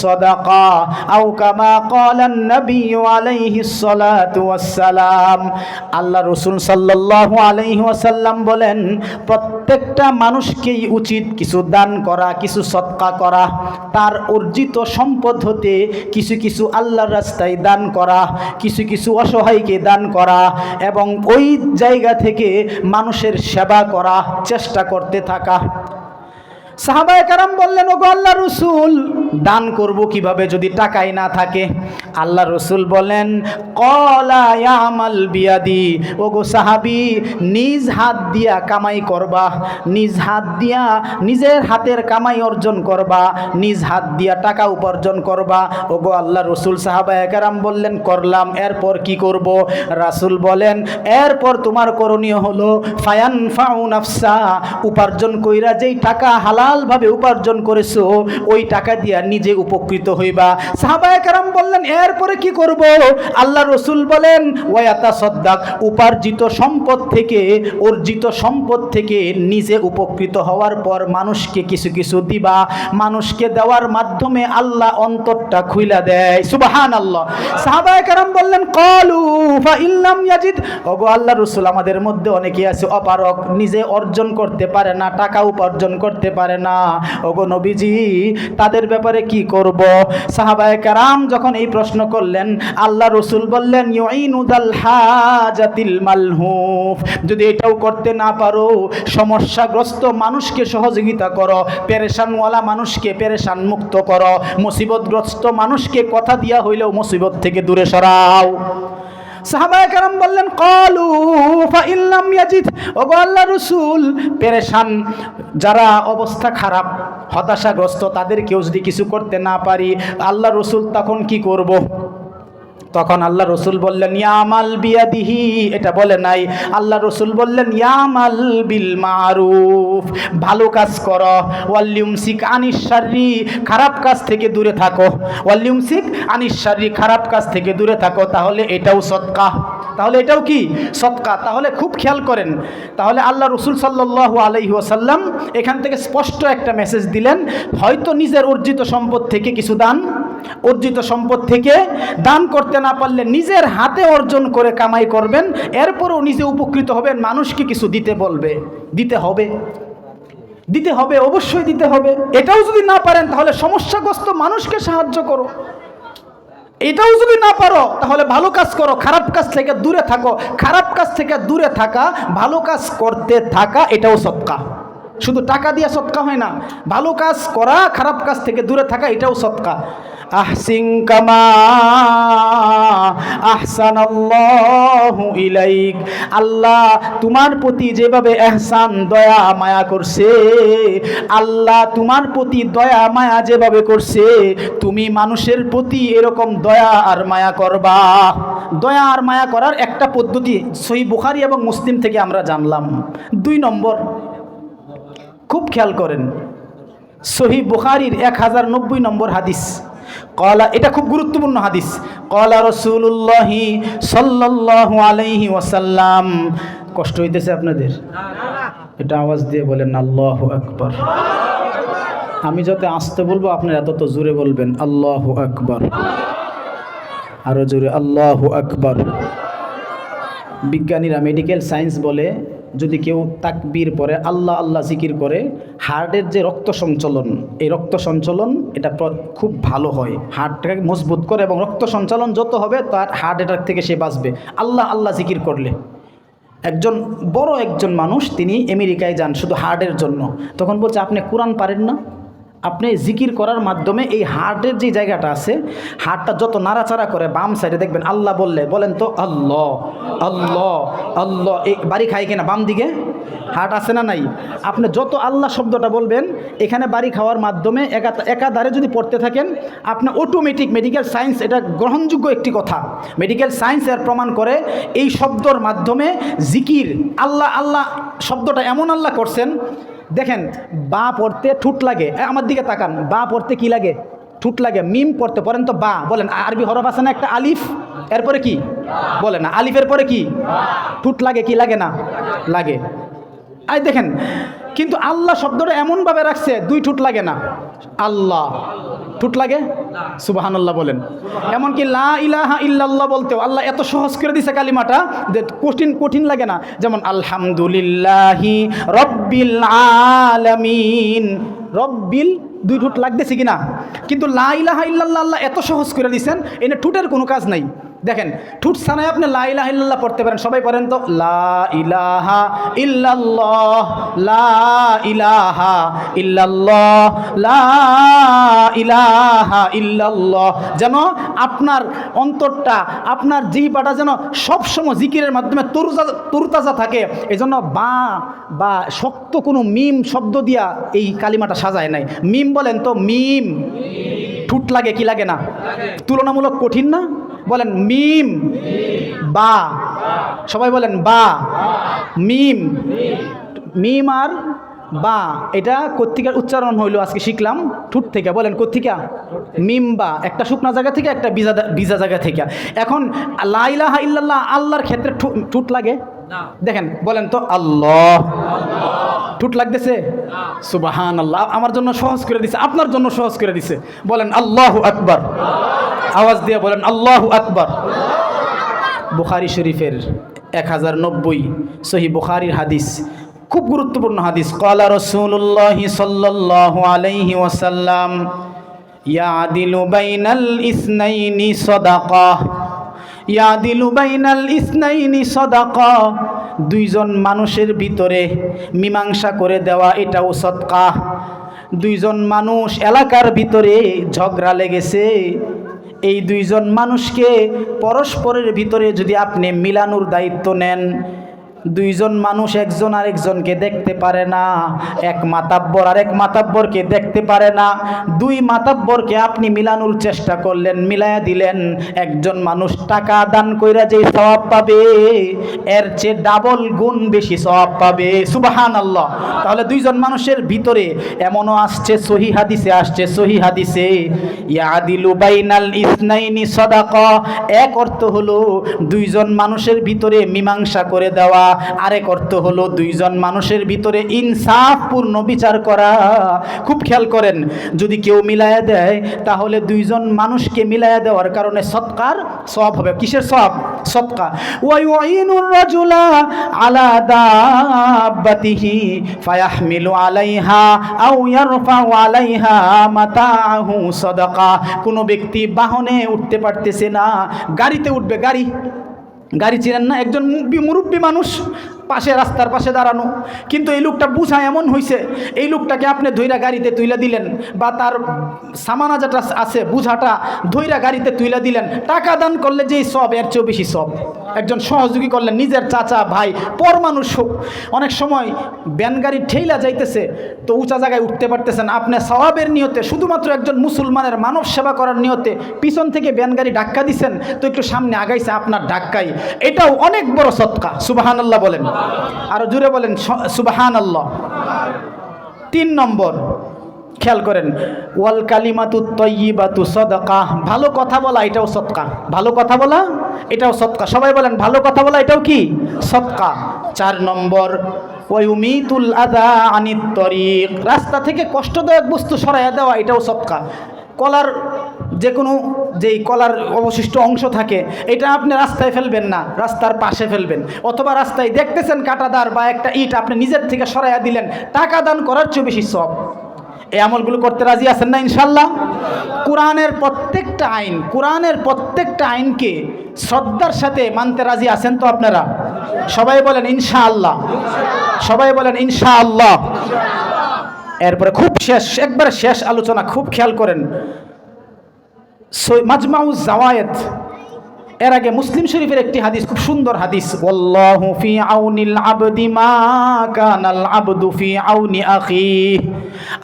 صدقة أو كما قال النبي عليه الصلاة والسلام. আল্লাহ রসুল সাল্লাল্লাহু আলাইহি ওয়াসাল্লাম বলেন, প্রত্যেকটা মানুষকেই উচিত কিছু দান করা, কিছু সদকা করা, তার অর্জিত সম্পদ হতে কিছু কিছু আল্লাহর রাস্তায় দান করা, কিছু কিছু অসহায়কে দান করা, এবং ওই জায়গা থেকে মানুষের সেবা করা, চেষ্টা করতে থাকা। সাহাবায়ে কেরাম বললেন, ওগো আল্লাহর রাসূল, দান করব কিভাবে যদি টাকাই না থাকে? আল্লাহর রাসূল বলেন, ক্বালা ইয়ামাল বিয়াদি, ওগো সাহাবী, নিজ হাত দিয়া কামাই করবা, নিজ হাত দিয়া নিজের হাতের কামাই অর্জন করবা, নিজ হাত দিয়া টাকা উপার্জন করবা। ওগো আল্লাহর রাসূল, সাহাবায়ে কেরাম বললেন, করলাম, এরপর কি করব? রাসূল বলেন, এরপর তোমার করণীয় হলো ফায়ানফাউ নাফসা, উপার্জন কইরা যেই টাকা হালালভাবে উপার্জন করেছো ওই টাকা দিয়া নিজে উপকৃত হইবা। সাহাবায়ে কেরাম বললেন, এরপরে কি করব? আল্লাহর রাসূল বলেন, ওয়াতাসাদ্দাক, উপার্জিত সম্পদ থেকে, অর্জিত সম্পদ থেকে নিজে উপকৃত হওয়ার পর মানুষকে কিছু কিছু দিবা। মানুষকে দেওয়ার মাধ্যমে আল্লাহ অন্তরটা খুইলা দেয়। সুবহানাল্লাহ। সাহাবায়ে কেরাম বললেন, ক্বালু ফা ইল্লাম ইয়াজিদ, ওগো আল্লাহর রাসূল, আমাদের মধ্যে অনেকেই আছে অপারক, নিজে অর্জন করতে পারে না, টাকা উপার্জন করতে পারে না। ওগো নবীজি, তাদের ব্যাপারে কি করব? সাহাবায়ে কেরাম যখন এই প্রশ্ন করলেন, আল্লাহ রাসূল বললেন, ইউইনুদাল হাজাতিল মালহুফ, যদি এটাও করতে না পারো, সমস্যাগ্রস্ত মানুষকে সহযোগিতা করো, পেরেশানওয়ালা মানুষকে পেরেশান মুক্ত করো, মুসিবতগ্রস্ত মানুষকে কথা দিয়া হইলেও মুসিবত থেকে দূরে সরাও। সাহাবায়ে কেরাম বললেন, ক্বালু ফা ইল্লাম ইয়াজিদ, ওগো আল্লাহর রাসূল, পেরেশান যারা অবস্থা খারাপ, হতাশাগ্রস্ত, তাদেরকেও যদি কিছু করতে না পারি, আল্লাহর রাসূল তখন কি করব? তখন আল্লাহ রাসূল বললেন, ইয়ামাল বিয়াদিহি, এটা বলে নাই। আল্লাহ রাসূল বললেন, ইয়ামাল বিল মারুফ, ভালো কাজ করো, ওয়ালিউমসিক আনিশ শাররি, খারাপ কাজ থেকে দূরে থাকো, ওয়ালিউমসিক আনিশ শাররি, খারাপ কাজ থেকে দূরে থাকো। তাহলে এটাও সদকা, তাহলে এটাও কি? সদকা। তাহলে খুব খেয়াল করেন, তাহলে আল্লাহ রাসূল সাল্লাল্লাহু আলাইহি ওয়াসাল্লাম এখান থেকে স্পষ্ট একটা মেসেজ দিলেন, হয়তো নিজের অর্জিত সম্পদ থেকে কিছু দান, অর্জিত সম্পদ থেকে দান করতে না পারলে নিজের হাতে অর্জন করে কামাই করবেন, এরপরও নিজে উপকৃত হবেন, মানুষকে কিছু দিতে বলবে, দিতে হবে, দিতে হবে, অবশ্যই দিতে হবে। এটাও যদি না পারেন তাহলে সমস্যাগ্রস্ত মানুষকে সাহায্য করো। এটাও যদি না পারো তাহলে ভালো কাজ করো, খারাপ কাজ থেকে দূরে থাকো। খারাপ কাজ থেকে দূরে থাকা, ভালো কাজ করতে থাকা, এটাও সদকা। শুধু টাকা দিয়ে সদকা হয় না, ভালো কাজ করা, খারাপ কাজ থেকে দূরে থাকা, এটাও সদকা। আহসিন কামা আহসানাল্লাহু ইলাইক, আল্লাহ তোমার প্রতি যেভাবে ইহসান, দয়া মায়া করছে, আল্লাহ তোমার প্রতি দয়া মায়া যেভাবে করছে, তুমি মানুষের প্রতি এরকম দয়া আর মায়া করবা। দয়া আর মায়া করার একটা পদ্ধতি সহিহ বুখারী এবং মুসলিম থেকে আমরা জানলাম। 2 নম্বর, খুব খেয়াল করেন, সহিহ বুখারীর 1090 নম্বর হাদিস, ক্বালা, এটা খুব গুরুত্বপূর্ণ হাদিস, ক্বালা রাসূলুল্লাহ সাল্লাল্লাহু আলাইহি ওয়াসাল্লাম। কষ্ট হইতেছে আপনাদের? এটা আওয়াজ দিয়ে বলেন আল্লাহু আকবার। আমি যত আস্তে বলবো আপনারা তত জোরে বলবেন আল্লাহু আকবার, আরো জোরে আল্লাহু আকবার। বিজ্ঞানীরা, মেডিকেল সায়েন্স বলে, যদি কেউ তাকবীর পরে আল্লাহ আল্লাহ জিকির করে, হার্টের যে রক্ত সঞ্চালন, এই রক্ত সঞ্চালন এটা খুব ভালো হয়, হার্টটাকে মজবুত করে, এবং রক্ত সঞ্চালন যত হবে তার হার্ট অ্যাটাক থেকে সে বাঁচবে আল্লাহ আল্লাহ জিকির করলে। বড় একজন মানুষ, তিনি আমেরিকায় যান শুধু হার্টের জন্য, তখন বলছে, আপনি কোরআন পারেন না? আপনি জিকির করার মাধ্যমে এই হার্টের যে জায়গাটা আছে, হার্টটা যত নাড়াচাড়া করে, বাম সাইডে দেখবেন আল্লাহ বললে, বলেন তো আল্লাহ আল্লাহ আল্লাহ, এই বাড়ি খায় কিনা? বাম দিকে হার্ট আছে না নাই? আপনি যত আল্লাহ শব্দটা বলবেন, এখানে বাড়ি খাওয়ার মাধ্যমে একাধারে যদি পড়তে থাকেন, আপনি অটোমেটিক, মেডিকেল সায়েন্স এটা গ্রহণযোগ্য একটি কথা, মেডিকেল সায়েন্স এর প্রমাণ করে, এই শব্দর মাধ্যমে জিকির, আল্লাহ আল্লাহ শব্দটা এমন আল্লাহ করছেন। দেখেন, বা পড়তে ঠুট লাগে, আমার দিকে তাকান, বা পড়তে কি লাগে? ঠুট লাগে। মিম পড়তে পড়েন তো বা, বলেন আরবি হরফ আছে না একটা আলিফ, এরপরে কি বলে না, আলিফের পরে কি ঠুট লাগে, কি লাগে না? লাগে। আই দেখেন, কিন্তু আল্লাহ শব্দটা এমনভাবে রাখছে 2 ঠুট লাগে না, আল্লাহ ঠুট লাগে। সুবহানাল্লাহ বলেন। এমনকি লা ইলাহা ইল্লাল্লাহ বলতেও আল্লাহ এত সহজ করে দিছে কালিমাটা, যে কঠিন লাগে না। যেমন আলহামদুলিল্লাহি রব্বিল আলামিন, রব্বিল 2 ঠুট লাগতেছে কিনা? কিন্তু লা ইলাহা ইল্লাল্লাহ আল্লাহ এত সহজ করে দিছেন, এনে ঠুটের কোনো কাজ নাই। দেখেন ঠুট সানায় আপনি লা ইলাহা ইল্লাল্লাহ পড়তে পারেন, সবাই পড়েন তো, লা ইলাহা ইল্লাল্লাহ, লা ইলাহা ইল্লাল্লাহ, লা ইলাহা ইল্লাল্লাহ। যেন আপনার অন্তরটা, আপনার জিহ্বাটা যেন সবসময় জিকিরের মাধ্যমে তরতাজা থাকে। এই জন্য বা শক্ত কোনো মিম শব্দ দিয়া এই কালিমাটা সাজায় নাই। মিম বলেন তো, মিম। ঠুট লাগে কি লাগে না? তুলনামূলক কঠিন না? বলেন মিম, বা, সবাই বলেন বা, মিম। মিম আর বা, এটা কোত্থেকে উচ্চারণ হইলো আজকে শিখলাম? ঠুট থেকে। বলেন কোত্থেকে? মিম বা, একটা শুকনা জায়গা থেকে, একটা ভিজা জায়গা থেকে। এখন লা ইলাহা ইল্লাল্লাহ আল্লাহর ক্ষেত্রে ঠুট লাগে? দেখেন বলেন তো, আল্লাহ। ঠুট লাগতেছে? সুবহানাল্লাহ। আমার জন্য সহজ করে দিছে, আপনার জন্য সহজ করে দিছে। বলেন আল্লাহু আকবার, আওয়াজ দিয়ে বলেন আল্লাহু আকবার। বুখারী শরীফের 1090 সহিহ বুখারীর হাদিস, খুব গুরুত্বপূর্ণ হাদিস। ক্বালা রাসূলুল্লাহি সাল্লাল্লাহু আলাইহি ওয়াসাল্লাম, ইয়াদিলু বাইনাল ইসনাইনি সাদাকাহ, ইয়াদিলু বাইনাল ইসনাইনি সাদাকাহ। দুইজন মানুষের ভিতরে মীমাংসা করে দেওয়া, এটাও সদকা। দুইজন মানুষ এলাকার ভিতরে ঝগড়া লেগেছে, এই দুইজন মানুষকে পরস্পরের ভিতরে যদি আপনি মিলানোর দায়িত্ব নেন, দুইজন মানুষ একজন আরেকজনকে দেখতে পারে না, এক মাতাব্বর আরেক মাতাব্বরকে দেখতে পারে না, দুই মাতাব্বরকে আপনি মিলানোর চেষ্টা করলেন, মিলায়া দিলেন, একজন মানুষ টাকা দান কইরা যে সওয়াব পাবে এর চেয়ে ডাবল গুণ বেশি সওয়াব পাবে। সুবহানাল্লাহ। তাহলে দুইজন মানুষের ভিতরে এমনও আসছে, সহিহ হাদিসে আসছে, সহিহ হাদিসে, ইয়াদিলু বাইনাল ইসনাইনি সাদাকা। এক অর্থ হলো দুইজন মানুষের ভিতরে মীমাংসা করে দেওয়া, আরেক অর্থ হলো দুইজন মানুষের ভিতরে ইনসাফপূর্ণ বিচার করা। খুব খেয়াল করেন, যদি কেউ মিলায়া দেয় তাহলে দুইজন মানুষকে মিলায়া দেওয়ার কারণে সদকার সওয়াব হবে। কিসের সওয়াব? সদকা। ওয়া ইউইনুর রাজুলা আলা দাব্বাতিহি ফায়াহমিলু আলাইহা আও ইয়ারফাউ আলাইহা মাতাআহু সাদাকা। কোনো ব্যক্তি বাহনে উঠতে পারতেছে না, গাড়িতে উঠবে, গাড়ি চিনেন না? একজন মুরব্বী মানুষ পাশে, রাস্তার পাশে দাঁড়ানো, কিন্তু এই লোকটা বুঝা এমন হয়েছে, এই লোকটাকে আপনি ধইরা গাড়িতে তুইলা দিলেন, বা তার সামানা যেটা আছে বুঝাটা ধইরা গাড়িতে তুইলা দিলেন, টাকা দান করলে যেই সব এর চেয়েও বেশি সব। একজন সহযোগী করলেন, নিজের চাচা, ভাই, পর মানুষ হোক। অনেক সময় ব্যান গাড়ি ঠেইলা যাইতেছে, তো উঁচা জায়গায় উঠতে পারতেছেন, আপনি সওয়াবের নিয়তে, শুধুমাত্র একজন মুসলমানের মানব সেবা করার নিয়তে পিছন থেকে ব্যান গাড়ি ধাক্কা দিচ্ছেন, তো একটু সামনে আগাইছে আপনার ধাক্কায়, এটাও অনেক বড় সদকা। সুবহানাল্লাহ বলেন, আরো জোরে বলেন সুবহানাল্লাহ। 3 নম্বর খেয়াল করেন, ওয়াল কালিমাতুত তাইয়্যিবাতু সাদাকা। ভালো কথা বলা এটাও সদকা। ভালো কথা বলা এটাও সদকা। সবাই বলেন ভালো কথা বলা এটাও কি? সদকা। 4 নম্বর, ওয়া ইউমিতুল আযা আনিত তরিক। রাস্তা থেকে কষ্টদায়ক বস্তু সরাইয়া দেওয়া এটাও সদকা। কলার যে কোনো যেই কলার অবশিষ্ট অংশ থাকে, এটা আপনি রাস্তায় ফেলবেন না, রাস্তার পাশে ফেলবেন, অথবা রাস্তায় দেখতেছেন কাঁটাদার বা একটা ইট আপনি নিজের থেকে সরাইয়া দিলেন, টাকা দান করার চেয়ে বেশি সওয়াব। এই আমলগুলো করতে রাজি আছেন না ইনশাআল্লাহ? কোরআনের প্রত্যেকটা আইনকে শ্রদ্ধার সাথে মানতে রাজি আছেন তো আপনারা? সবাই বলেন ইনশাআল্লাহ, সবাই বলেন ইনশাআল্লাহ। এরপরে খুব একবারে শেষ আলোচনা, খুব খেয়াল করেন, মাজমাউজ জাওয়ায়েদ, এর আগে মুসলিম শরীফের একটি হাদিস, খুব সুন্দর হাদিস, ওয়াল্লাহু ফি আউনিল আবদি মা কানাল আবদু ফি আউনি আখিহি।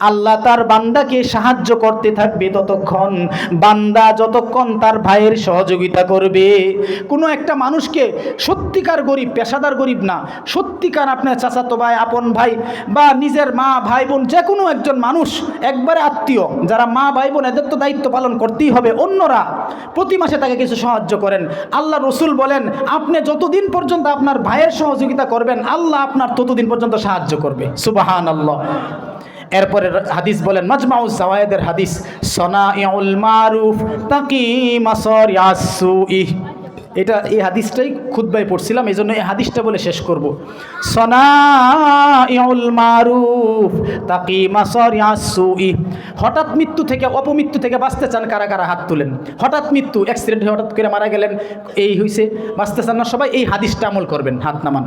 আল্লাহ তার বান্দাকে সাহায্য করতে থাকবে ততক্ষণ, বান্দা যতক্ষণ তার ভাইয়ের সহযোগিতা করবে। কোনো একটা মানুষকে সত্যিকার গরিব, পেশাদার গরিব না, সত্যিকার আপনার চাচাতো ভাই, আপন ভাই, বা নিজের মা, ভাই, বোন, যে কোনো একজন মানুষ, একবারে আত্মীয়, যারা মা, ভাই, বোন, এদের তো দায়িত্ব পালন করতেই হবে, অন্যরা প্রতি মাসে তাকে কিছু সাহায্য করেন। আল্লাহ রসুল বলেন, আপনি যতদিন পর্যন্ত আপনার ভাইয়ের সহযোগিতা করবেন, আল্লাহ আপনার ততদিন পর্যন্ত সাহায্য করবে। সুবহানাল্লাহ। এরপরে হাদিস বলেন, মাজমাউজ জাওয়ায়েদের হাদিস, সনাইউল মারুফ তাকি মাসারিয়াস সুই। এই হাদিসটাই খুতবায় পড়ছিলাম, এই জন্য এই হাদিসটা বলে শেষ করব। সনাইউল মারুফ তাকি মাসারিআস সুই। হঠাৎ মৃত্যু থেকে, অপমৃত্যু থেকে বাঁচতে চান কারা কারা হাত তুলেন? হঠাৎ মৃত্যু, অ্যাক্সিডেন্ট হয়ে হঠাৎ করে মারা গেলেন, এই হয়েছে, বাঁচতে চান না সবাই, এই হাদিসটা আমল করবেন, হাত নামান।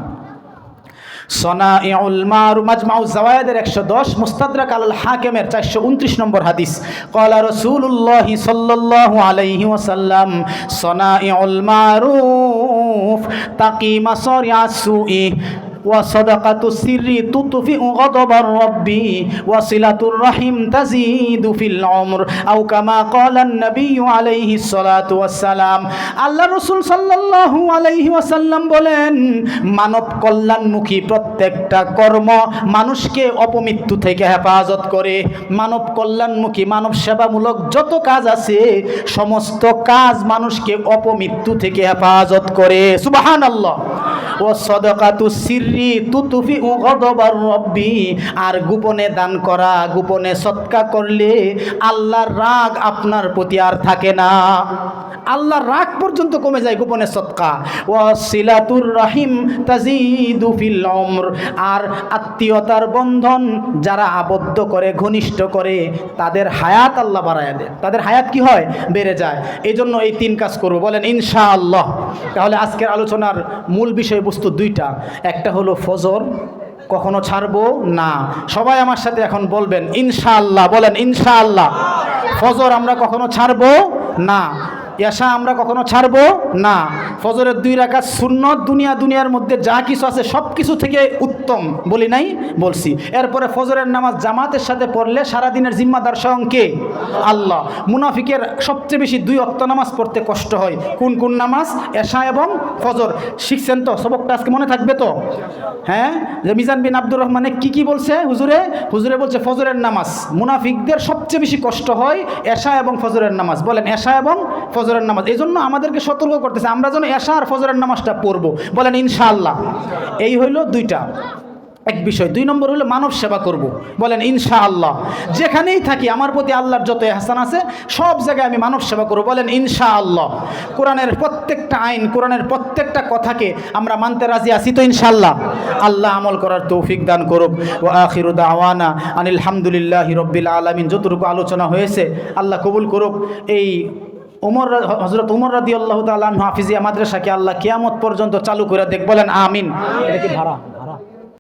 সনাইউল মারুফ, মাজমাউ যাওয়ায়েদের 110, মুস্তাদরাক আল হাকিমের 429 নম্বর হাদিস। ক্বালা রাসূলুল্লাহি সাল্লাল্লাহু আলাইহি ওয়াসাল্লাম সনাইউল মারুফ তাকি মাসারিআস সুই وصدقة السر تطفئ غضب الرب وصلة الرحم تزيد في العمر أو كما قال النبي عليه الصلاة والسلام। আল্লাহ রাসূল সাল্লাল্লাহু আলাইহি ওয়াসাল্লাম বলেন, মানব কল্যাণমুখী প্রত্যেকটা কর্ম মানুষকে অপমৃত্যু থেকে হেফাজত করে। মানব কল্যাণমুখী, মানব সেবামূলক যত কাজ আছে সমস্ত কাজ মানুষকে অপমৃত্যু থেকে হেফাজত করে। সুবহানাল্লাহ। ও সাদাকাতুস সিররি তুতফিউ গযবার রব্বি, আর গোপনে দান করা, গোপনে সদকা করলে আল্লাহর রাগ আপনার প্রতি আর থাকে না, আল্লাহর রাগ পর্যন্ত কমে যায় গোপনে সদকা। ওয়াসিলাতুর রহিম তাজিদু ফিল উমর, আর আত্মীয়তার বন্ধন যারা আবদ্ধ করে, ঘনিষ্ঠ করে, তাদের হায়াত আল্লাহ বাড়ায় দেয়, তাদের হায়াত কি হয়? বেড়ে যায়। এই জন্য এই 3 কাজ করব, বলেন ইনশাআল্লাহ। তাহলে আজকের আলোচনার মূল বিষয়বস্তু 2টা। একটা হলো ফজর কখনো ছাড়বো না। সবাই আমার সাথে এখন বলবেন ইনশাআল্লাহ, বলেন ইনশাআল্লাহ। ফজর আমরা কখনো ছাড়বো না, এশা আমরা কখনো ছাড়বো না। ফজরের 2 রাকাত সুন্নত দুনিয়ার মধ্যে যা কিছু আছে সব কিছু থেকে উত্তম, বলি নাই? বলছি। এরপরে ফজরের নামাজ জামাতের সাথে পড়লে সারাদিনের জিম্মাদার স্বয়ং কে? আল্লাহ। মুনাফিকের সবচেয়ে বেশি 2 ওয়াক্ত নামাজ পড়তে কষ্ট হয়। কোন কোন নামাজ? এশা এবং ফজর। শিখছেন তো? সবকটা আজকে মনে থাকবে তো? হ্যাঁ, যে মিজান বিন আব্দুর রহমানে কি বলছে হুজুরে বলছে ফজরের নামাজ মুনাফিকদের সবচেয়ে বেশি কষ্ট হয় এশা এবং ফজরের নামাজ। বলেন এশা এবং ফজরের নামাজ। এই জন্য আমাদেরকে সতর্ক করতেছে আমরা যেন এশা আর ফজরের নামাজটা পড়বো। বলেন ইনশাআল্লাহ। এই হইল 2টা, এক বিষয়। 2 নম্বর হলো মানব সেবা করব। বলেন ইনশাআল্লাহ। যেখানেই থাকি আমার প্রতি আল্লাহর যত ইহসান আছে সব জায়গায় আমি মানব সেবা করব। বলেন ইনশাআল্লাহ। কোরআনের প্রত্যেকটা আইন, কোরআনের প্রত্যেকটা কথাকে আমরা মানতে রাজি আছি তো ইনশাআল্লাহ? আল্লাহ আমল করার তৌফিক দান করুক। ওয়া আখিরু দাওয়ানা আনিল হামদুলিল্লাহি রাব্বিল আলামিন। যতটুকু আলোচনা হয়েছে আল্লাহ কবুল করুক। এই হযরত ওমর রাদিয়াল্লাহু তাআলা আনহু হাফিজিয়া মাদ্রাসাকে আল্লাহ কিয়ামত পর্যন্ত চালু করে দেখ। বলেন আমিন। এটা কি ভাড়া?